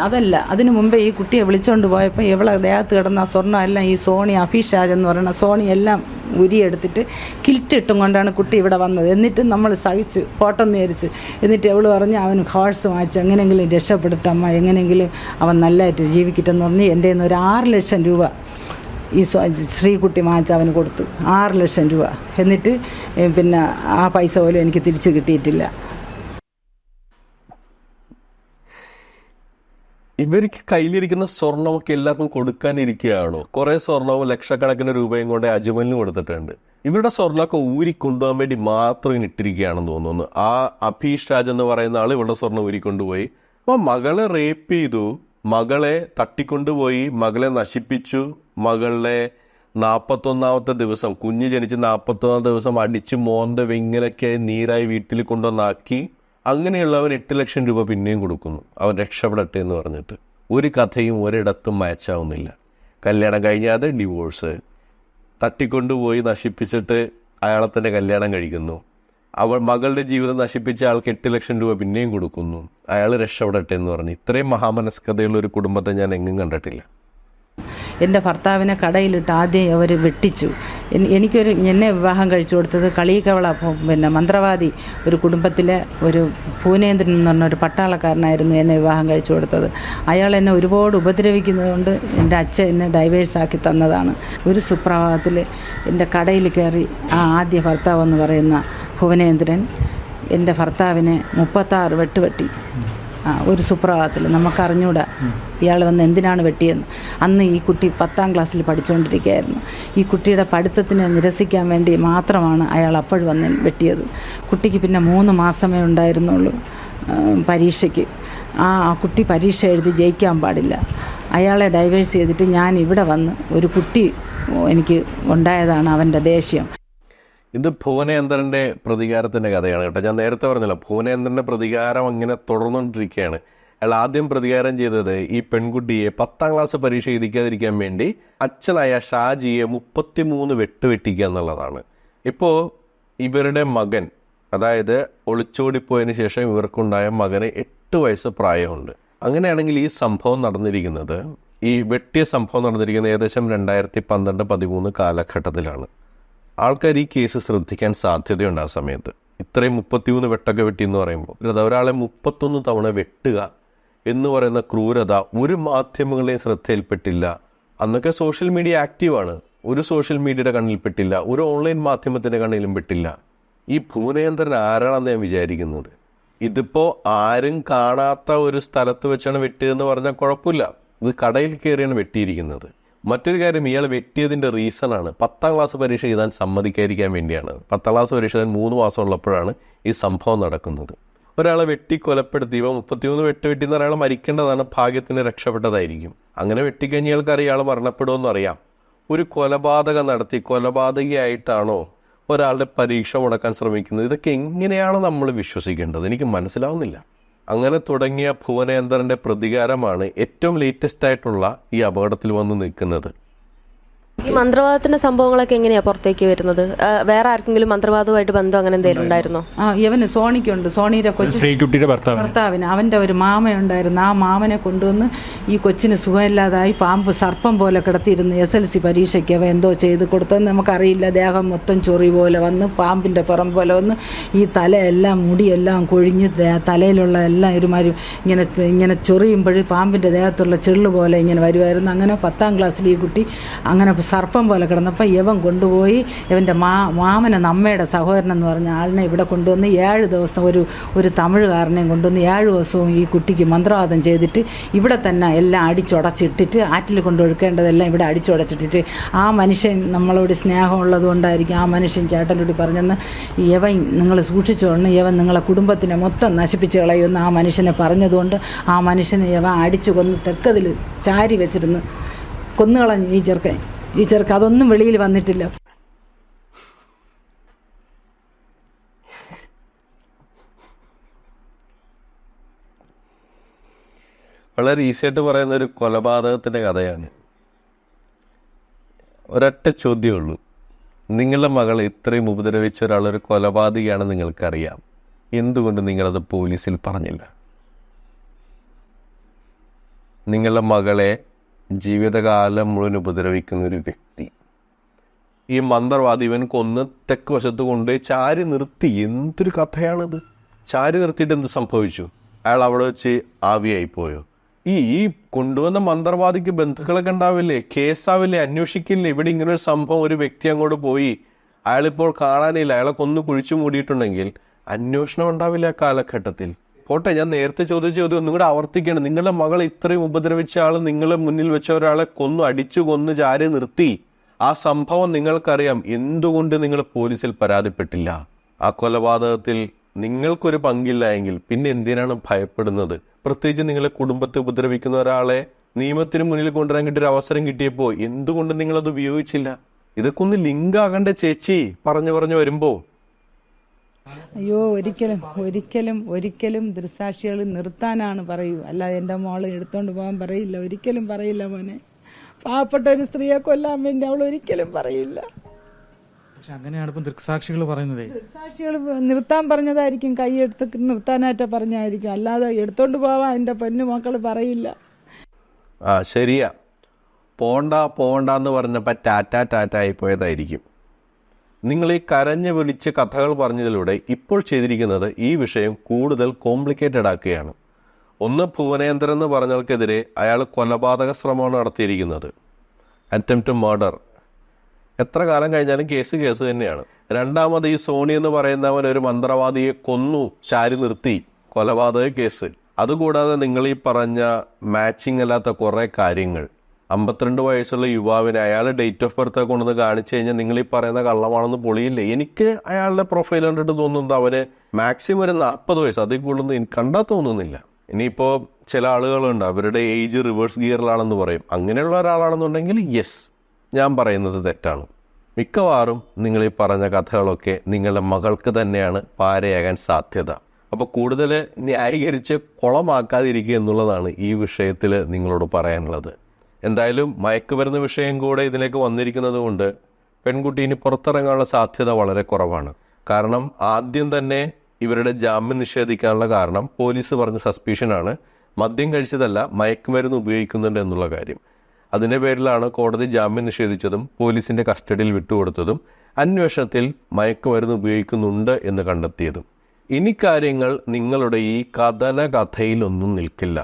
അതല്ല, അതിനു മുമ്പേ ഈ കുട്ടിയെ വിളിച്ചുകൊണ്ട് പോയപ്പോൾ ഇവളെ ദേഹത്ത് കിടന്ന സ്വർണ്ണം എല്ലാം ഈ സോണി അഭിഷാജ് എന്ന് പറയുന്ന സോണി എല്ലാം ഉരിയെടുത്തിട്ട് കിൽറ്റിട്ടും കൊണ്ടാണ് കുട്ടി ഇവിടെ വന്നത്. എന്നിട്ട് നമ്മൾ സഹിച്ച് പോട്ടം നേരിച്ച്. എന്നിട്ട് അവൾ പറഞ്ഞ് അവന് ഹോഴ്സ് വാങ്ങിച്ച് എങ്ങനെയെങ്കിലും രക്ഷപ്പെടുത്തമ്മ, എങ്ങനെയെങ്കിലും അവൻ നല്ലതായിട്ട് ജീവിക്കട്ടെന്ന് പറഞ്ഞ് എൻ്റെ കയ്യിൽ നിന്ന് ഒരു 6 ലക്ഷം രൂപ ഈ ശ്രീകുട്ടി വാങ്ങിച്ച് അവന് കൊടുത്തു. 6 ലക്ഷം രൂപ. എന്നിട്ട് പിന്നെ ആ പൈസ പോലും എനിക്ക് തിരിച്ചു കിട്ടിയിട്ടില്ല. ഇവർക്ക് കയ്യിലിരിക്കുന്ന സ്വർണ്ണമൊക്കെ എല്ലാവർക്കും കൊടുക്കാനിരിക്കുകയാണോ? കുറേ സ്വർണവും ലക്ഷക്കണക്കിന് രൂപയും കൊണ്ട് അജ്മലിന് കൊടുത്തിട്ടുണ്ട്. ഇവരുടെ സ്വർണ്ണമൊക്കെ ഊരിക്കൊണ്ടുപോകാൻ വേണ്ടി മാത്രം ഇങ്ങനെ ഇട്ടിരിക്കുകയാണെന്ന് തോന്നുന്നു. ആ അഭീഷ് രാജ് എന്ന് പറയുന്ന ആൾ ഇവരുടെ സ്വർണ്ണം ഊരിക്കൊണ്ടുപോയി. അപ്പോൾ മകളെ റേപ്പ് ചെയ്തു, മകളെ തട്ടിക്കൊണ്ടുപോയി, മകളെ നശിപ്പിച്ചു. മകളെ 41ാമത്തെ ദിവസം, കുഞ്ഞ് ജനിച്ച് 41ാമത്തെ ദിവസം അടിച്ച് മോന്ത വെങ്ങനൊക്കെ നീരായി വീട്ടിൽ കൊണ്ടുവന്നാക്കി. അങ്ങനെയുള്ളവൻ 8 ലക്ഷം രൂപ പിന്നെയും കൊടുക്കുന്നു, അവൻ രക്ഷപ്പെടട്ടെ എന്ന് പറഞ്ഞിട്ട്. ഒരു കഥയും ഒരിടത്തും മാച്ചാവുന്നില്ല. കല്യാണം കഴിഞ്ഞാതെ ഡിവോഴ്സ്, തട്ടിക്കൊണ്ടുപോയി നശിപ്പിച്ചിട്ട് അയാളെ തന്നെ കല്യാണം കഴിക്കുന്നു. മകളുടെ ജീവിതം നശിപ്പിച്ച ആൾക്ക് 8 ലക്ഷം രൂപ പിന്നെയും കൊടുക്കുന്നു, അയാൾ രക്ഷപ്പെടട്ടെ എന്ന് പറഞ്ഞു. ഇത്രയും മഹാമനസ്കതയുള്ള ഒരു കുടുംബത്തെ ഞാൻ എങ്ങും കണ്ടിട്ടില്ല. എൻ്റെ ഭർത്താവിനെ കടയിലിട്ട് ആദ്യം അവർ വെട്ടിച്ചു. എന്നെ വിവാഹം കഴിച്ചു കൊടുത്തത് കളീക്കവള പിന്നെ മന്ത്രവാദി ഒരു കുടുംബത്തിലെ ഒരു പൂനേന്ദ്രൻ എന്ന് പറഞ്ഞ ഒരു പട്ടാളക്കാരനായിരുന്നു എന്നെ വിവാഹം കഴിച്ചു കൊടുത്തത്. അയാൾ എന്നെ ഒരുപാട് ഉപദ്രവിക്കുന്നതുകൊണ്ട് എൻ്റെ അച്ഛൻ എന്നെ ഡൈവേഴ്സാക്കി തന്നതാണ്. ഒരു സുപ്രഭാതത്തിൽ എൻ്റെ കടയിൽ കയറി ആ ആദ്യ ഭർത്താവ് എന്ന് പറയുന്ന ഭുവനേന്ദ്രൻ എൻ്റെ ഭർത്താവിനെ 36 വെട്ടുവെട്ടി. ഒരു സുപ്രഭാതത്തിൽ നമുക്കറിഞ്ഞൂടാ ഇയാൾ വന്ന് എന്തിനാണ് വെട്ടിയെന്ന്. അന്ന് ഈ കുട്ടി 10ാം ക്ലാസ്സിൽ പഠിച്ചുകൊണ്ടിരിക്കുകയായിരുന്നു. ഈ കുട്ടിയുടെ പഠിത്തത്തിനെ നിരസിക്കാൻ വേണ്ടി മാത്രമാണ് അയാൾ അപ്പോൾ വന്ന് വെട്ടിയത്. കുട്ടിക്ക് പിന്നെ 3 മാസമേ ഉണ്ടായിരുന്നുള്ളൂ പരീക്ഷയ്ക്ക്. ആ കുട്ടി പരീക്ഷ എഴുതി ജയിക്കാൻ പാടില്ല. അയാളെ ഡൈവേഴ്സ് ചെയ്തിട്ട് ഞാൻ ഇവിടെ വന്ന് ഒരു കുട്ടി എനിക്ക് ഉണ്ടായതാണ് അവൻ്റെ ദേഷ്യം. ഇത് ഭുവനേന്ദ്രൻ്റെ പ്രതികാരത്തിൻ്റെ കഥയാണ് കേട്ടോ. ഞാൻ നേരത്തെ പറഞ്ഞല്ലോ, ഭുവനേന്ദ്രൻ്റെ പ്രതികാരം അങ്ങനെ തുടർന്നുകൊണ്ടിരിക്കുകയാണ്. അയാൾ ആദ്യം പ്രതികാരം ചെയ്തത് ഈ പെൺകുട്ടിയെ 10ാം ക്ലാസ് പരീക്ഷ എഴുതിക്കാതിരിക്കാൻ വേണ്ടി അച്ഛനായ ഷാജിയെ 33 വെട്ട് വെട്ടിക്കുക എന്നുള്ളതാണ്. ഇപ്പോൾ ഇവരുടെ മകൻ, അതായത് ഒളിച്ചോടിപ്പോയതിന് ശേഷം ഇവർക്കുണ്ടായ മകന് 8 വയസ്സ് പ്രായമുണ്ട്. അങ്ങനെയാണെങ്കിൽ ഈ സംഭവം നടന്നിരിക്കുന്നത്, ഈ വെട്ടിയ സംഭവം നടന്നിരിക്കുന്നത് ഏകദേശം 2012-13 കാലഘട്ടത്തിലാണ്. ആൾക്കാർ ഈ കേസ് ശ്രദ്ധിക്കാൻ സാധ്യതയുണ്ട്. ആ സമയത്ത് ഇത്രയും 33 വെട്ടൊക്കെ വെട്ടി എന്ന് പറയുമ്പോൾ ഒരാളെ 31 തവണ വെട്ടുക എന്ന് പറയുന്ന ക്രൂരത ഒരു മാധ്യമങ്ങളെയും ശ്രദ്ധയിൽപ്പെട്ടില്ല. അന്നൊക്കെ സോഷ്യൽ മീഡിയ ആക്റ്റീവാണ്. ഒരു സോഷ്യൽ മീഡിയയുടെ കണ്ണിൽപ്പെട്ടില്ല, ഒരു ഓൺലൈൻ മാധ്യമത്തിൻ്റെ കണ്ണിലും പെട്ടില്ല. ഈ ഭുവനേന്ദ്രൻ ആരാണെന്ന് ഞാൻ വിചാരിക്കുന്നത്. ഇതിപ്പോൾ ആരും കാണാത്ത ഒരു സ്ഥലത്ത് വെച്ചാണ് വെട്ടിയതെന്ന് പറഞ്ഞാൽ കുഴപ്പമില്ല. ഇത് കടയിൽ കയറിയാണ് വെട്ടിയിരിക്കുന്നത്. മറ്റൊരു കാര്യം, ഇയാൾ വെട്ടിയതിൻ്റെ റീസണാണ് 10ാം ക്ലാസ് പരീക്ഷ എഴുതാൻ സമ്മതിക്കാതിരിക്കാൻ വേണ്ടിയാണ്. 10ാം ക്ലാസ് പരീക്ഷ എഴുതാൻ 3 മാസം ഉള്ളപ്പോഴാണ് ഈ സംഭവം നടക്കുന്നത്. ഒരാളെ വെട്ടി കൊലപ്പെടുത്തി, ഇവ 33 വെട്ട് വെട്ടിന്ന് ഒരാൾ മരിക്കേണ്ടതാണ്, ഭാഗ്യത്തിന് രക്ഷപ്പെട്ടതായിരിക്കും. അങ്ങനെ വെട്ടിക്കഴിഞ്ഞ ആൾക്കാർ ഇയാൾ മരണപ്പെടുമെന്ന് അറിയാം. ഒരു കൊലപാതകം നടത്തി കൊലപാതകയായിട്ടാണോ ഒരാളുടെ പരീക്ഷ മുടക്കാൻ ശ്രമിക്കുന്നത്? ഇതൊക്കെ എങ്ങനെയാണ് നമ്മൾ വിശ്വസിക്കേണ്ടത്? എനിക്ക് മനസ്സിലാവുന്നില്ല. അങ്ങനെ തുടങ്ങിയ ഭുവനേന്ദ്രൻ്റെ പ്രതികാരമാണ് ഏറ്റവും ലേറ്റസ്റ്റ് ആയിട്ടുള്ള ഈ അപകടത്തിൽ വന്ന് നിൽക്കുന്നത്. ഈ മന്ത്രവാദത്തിന്റെ സംഭവങ്ങളൊക്കെ എങ്ങനെയാ പുറത്തേക്ക് വരുന്നത്? വേറെ ആർക്കെങ്കിലും മന്ത്രവാദവുമായിട്ട് ബന്ധം അങ്ങനെ എന്തെങ്കിലും ഉണ്ടായിരുന്നോ? ഇവന് സോണിക്കുണ്ട്, സോണിയുടെ കൊച്ചു ശ്രീകുട്ടിയുടെ ഭർത്താവിന് അവൻ്റെ ഒരു മാമയുണ്ടായിരുന്നു. ആ മാമനെ കൊണ്ടുവന്ന് ഈ കൊച്ചിന് സുഖമില്ലാതായി പാമ്പ് സർപ്പം പോലെ കിടത്തിയിരുന്ന് SLC പരീക്ഷയ്ക്ക് അവ എന്തോ ചെയ്ത് കൊടുത്തെന്ന് നമുക്കറിയില്ല. ദേഹം മൊത്തം ചൊറി പോലെ വന്ന്, പാമ്പിൻ്റെ പുറം പോലെ വന്ന്, ഈ തലയെല്ലാം മുടിയെല്ലാം കൊഴിഞ്ഞ് തലയിലുള്ള എല്ലാം ഒരുമാതിരി ഇങ്ങനെ ചൊറിയുമ്പോൾ പാമ്പിൻ്റെ ദേഹത്തുള്ള ചെള്ളു പോലെ ഇങ്ങനെ വരുമായിരുന്നു. അങ്ങനെ 10ാം ക്ലാസ്സിൽ ഈ കുട്ടി അങ്ങനെ സർപ്പം പോലെ കിടന്നപ്പോൾ ഇവൻ കൊണ്ടുപോയി ഇവൻ്റെ മാമന നമ്മയുടെ സഹോദരൻ എന്ന് പറഞ്ഞ ആളിനെ ഇവിടെ കൊണ്ടുവന്ന് 7 ദിവസം ഒരു തമിഴുകാരനെയും കൊണ്ടുവന്ന് 7 ദിവസവും ഈ കുട്ടിക്ക് മന്ത്രവാദം ചെയ്തിട്ട് ഇവിടെ തന്നെ എല്ലാം അടിച്ചുടച്ചിട്ടിട്ട്, ആറ്റിൽ കൊണ്ടൊഴുക്കേണ്ടതെല്ലാം ഇവിടെ അടിച്ചുടച്ചിട്ടിട്ട്, ആ മനുഷ്യൻ നമ്മളോട് സ്നേഹമുള്ളത് കൊണ്ടായിരിക്കും ആ മനുഷ്യൻ ചേട്ടനോട് പറഞ്ഞെന്ന്, യവൻ നിങ്ങൾ സൂക്ഷിച്ചോണ്ട് യവൻ നിങ്ങളെ കുടുംബത്തിനെ മൊത്തം നശിപ്പിച്ച് കളയുമെന്ന് ആ മനുഷ്യനെ പറഞ്ഞതുകൊണ്ട് ആ മനുഷ്യനെ യവൻ അടിച്ചു കൊന്ന് തെക്കതിൽ ചാരി വെച്ചിരുന്ന് കൊന്നുകളഞ്ഞു ഈ ചെറുക്കൻ. അതൊന്നും വെളിയിൽ വന്നിട്ടില്ല. വളരെ ഈസിയായിട്ട് പറയുന്ന ഒരു കൊലപാതകത്തിൻ്റെ കഥയാണ്. ഒരൊറ്റ ചോദ്യമേ ഉള്ളൂ. നിങ്ങളുടെ മകളെ ഇത്രയും ഉപദ്രവിച്ച ഒരാളൊരു കൊലപാതകയാണെന്ന് നിങ്ങൾക്കറിയാം. എന്തുകൊണ്ട് നിങ്ങളത് പോലീസിൽ പറഞ്ഞില്ല? നിങ്ങളുടെ മകളെ ജീവിതകാലം മുഴുവൻ ഉപദ്രവിക്കുന്ന ഒരു വ്യക്തി, ഈ മന്ത്രവാദി ഇവൻ കൊന്ന് തെക്ക് വശത്ത് കൊണ്ടുപോയി ചാരി നിർത്തി. എന്തൊരു കഥയാണിത്! ചാരി നിർത്തിയിട്ട് എന്ത് സംഭവിച്ചു? അയാൾ അവിടെ വെച്ച് ആവിയായിപ്പോയോ? ഈ കൊണ്ടുവന്ന മന്ത്രവാദിക്ക് ബന്ധുക്കളൊക്കെ ഉണ്ടാവില്ലേ? കേസാവില്ലേ? അന്വേഷിക്കില്ലേ? ഇവിടെ ഇങ്ങനൊരു സംഭവം, ഒരു വ്യക്തി അങ്ങോട്ട് പോയി, അയാളിപ്പോൾ കാണാനില്ല, അയാളെ കൊന്ന് കുഴിച്ചു മൂടിയിട്ടുണ്ടെങ്കിൽ അന്വേഷണം ഉണ്ടാവില്ല ആ കാലഘട്ടത്തിൽ. പോട്ടെ, ഞാൻ നേരത്തെ ചോദിച്ച ചോദ്യം ഒന്നും കൂടെ ആവർത്തിക്കുകയാണ്. നിങ്ങളുടെ മകളെ ഇത്രയും ഉപദ്രവിച്ച ആൾ നിങ്ങളെ മുന്നിൽ വെച്ച ഒരാളെ അടിച്ചു കൊന്ന് ചാരി നിർത്തി. ആ സംഭവം നിങ്ങൾക്കറിയാം. എന്തുകൊണ്ട് നിങ്ങൾ പോലീസിൽ പരാതിപ്പെട്ടില്ല? ആ കൊലപാതകത്തിൽ നിങ്ങൾക്കൊരു പങ്കില്ല എങ്കിൽ പിന്നെ എന്തിനാണ് ഭയപ്പെടുന്നത്? പ്രത്യേകിച്ച് നിങ്ങളെ കുടുംബത്തെ ഉപദ്രവിക്കുന്ന ഒരാളെ നിയമത്തിന് മുന്നിൽ കൊണ്ടുവരാൻ കിട്ടിയൊരു അവസരം കിട്ടിയപ്പോൾ എന്തുകൊണ്ട് നിങ്ങളത് ഉപയോഗിച്ചില്ല? ഇതൊക്കെ ഒന്ന് ലിങ്ക് ആകണ്ടേ ചേച്ചി, പറഞ്ഞു വരുമ്പോൾ? അയ്യോ, ഒരിക്കലും ദൃക്സാക്ഷികൾ നിർത്താനാണ് പറയൂ, അല്ലാതെ എൻ്റെ മോളെ എടുത്തോണ്ട് പോകാൻ പറയില്ല. ഒരിക്കലും പറയില്ല മോനെ. പാവപ്പെട്ട ഒരു സ്ത്രീയെ കൊല്ലാൻ വേണ്ടി അവൾ ഒരിക്കലും പറയില്ല. പക്ഷെ അങ്ങനെയാണ് ഇപ്പം ദൃക്സാക്ഷികൾ പറയുന്നത്. ദൃക്സാക്ഷികൾ നിർത്താൻ പറഞ്ഞതായിരിക്കും, കൈയെടുത്ത് നിർത്താനായിട്ട് പറഞ്ഞായിരിക്കും, അല്ലാതെ എടുത്തോണ്ട് പോവാൻ എൻ്റെ പൊന്നു മക്കൾ പറയില്ല. ശരിയാ, പോണ്ടെന്ന് പറഞ്ഞപ്പോൾ ടാറ്റ ആയിപ്പോയതായിരിക്കും. നിങ്ങൾ ഈ കരഞ്ഞ് വിളിച്ച് കഥകൾ പറഞ്ഞതിലൂടെ ഇപ്പോൾ ചെയ്തിരിക്കുന്നത് ഈ വിഷയം കൂടുതൽ കോംപ്ലിക്കേറ്റഡ് ആക്കുകയാണ്. ഒന്ന്, ഭുവനേന്ദ്രൻ എന്ന് പറഞ്ഞവർക്കെതിരെ അയാൾ കൊലപാതക ശ്രമമാണ് നടത്തിയിരിക്കുന്നത്, അറ്റംപ്റ്റ് മർഡർ. എത്ര കാലം കഴിഞ്ഞാലും കേസ് തന്നെയാണ്. രണ്ടാമത്, ഈ സോണി എന്ന് പറയുന്നവൻ ഒരു മന്ത്രവാദിയെ കൊന്നു ചാരി നിർത്തി, കൊലപാതക കേസ്. അതുകൂടാതെ നിങ്ങൾ ഈ പറഞ്ഞ മാച്ചിങ് അല്ലാത്ത കുറേ കാര്യങ്ങൾ, 52 വയസ്സുള്ള യുവാവിനെ അയാൾ ഡേറ്റ് ഓഫ് ബർത്ത് കൊണ്ടുവന്ന് കാണിച്ചു കഴിഞ്ഞാൽ നിങ്ങൾ ഈ പറയുന്ന കള്ളമാണെന്ന് പൊളിയില്ലേ? എനിക്ക് അയാളുടെ പ്രൊഫൈൽ കണ്ടിട്ട് തോന്നുന്നത് അവന് മാക്സിമം ഒരു 40 വയസ്സ്, അതിൽ കൂടുതൽ എനിക്ക് കണ്ടാൽ തോന്നുന്നില്ല. ഇനിയിപ്പോൾ ചില ആളുകളുണ്ട് അവരുടെ ഏജ് റിവേഴ്സ് ഗിയറിലാണെന്ന് പറയും. അങ്ങനെയുള്ള ഒരാളാണെന്നുണ്ടെങ്കിൽ യെസ്, ഞാൻ പറയുന്നത് തെറ്റാണ്. മിക്കവാറും നിങ്ങൾ ഈ പറഞ്ഞ കഥകളൊക്കെ നിങ്ങളുടെ മകൾക്ക് തന്നെയാണ് പാരയാകാൻ സാധ്യത. അപ്പോൾ കൂടുതൽ ന്യായീകരിച്ച് കുളമാക്കാതിരിക്കുക എന്നുള്ളതാണ് ഈ വിഷയത്തിൽ നിങ്ങളോട് പറയാനുള്ളത്. എന്തായാലും മയക്കുമരുന്ന് വിഷയം കൂടെ ഇതിലേക്ക് വന്നിരിക്കുന്നത് കൊണ്ട് പെൺകുട്ടി ഇനി പുറത്തിറങ്ങാനുള്ള സാധ്യത വളരെ കുറവാണ്. കാരണം ആദ്യം തന്നെ ഇവരുടെ ജാമ്യം നിഷേധിക്കാനുള്ള കാരണം പോലീസ് പറഞ്ഞ സസ്പീഷനാണ്, മദ്യം കഴിച്ചതല്ല മയക്കുമരുന്ന് ഉപയോഗിക്കുന്നുണ്ട് എന്നുള്ള കാര്യം. അതിൻ്റെ പേരിലാണ് കോടതി ജാമ്യം നിഷേധിച്ചതും പോലീസിൻ്റെ കസ്റ്റഡിയിൽ വിട്ടുകൊടുത്തതും അന്വേഷണത്തിൽ മയക്കുമരുന്ന് ഉപയോഗിക്കുന്നുണ്ട് എന്ന് കണ്ടെത്തിയതും. ഇനി കാര്യങ്ങൾ നിങ്ങളുടെ ഈ കഥയിലൊന്നും നിൽക്കില്ല.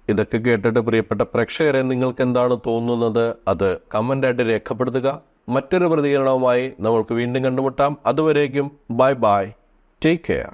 ഇതൊക്കെ കേട്ടിട്ട് പ്രിയപ്പെട്ട പ്രേക്ഷകരെ നിങ്ങൾക്ക് എന്താണ് തോന്നുന്നത് അത് കമൻ്റായിട്ട് രേഖപ്പെടുത്തുക. മറ്റൊരു പ്രതികരണവുമായി നമ്മൾക്ക് വീണ്ടും കണ്ടുമുട്ടാം. അതുവരേക്കും ബൈ ബൈ, ടേക്ക് കെയർ.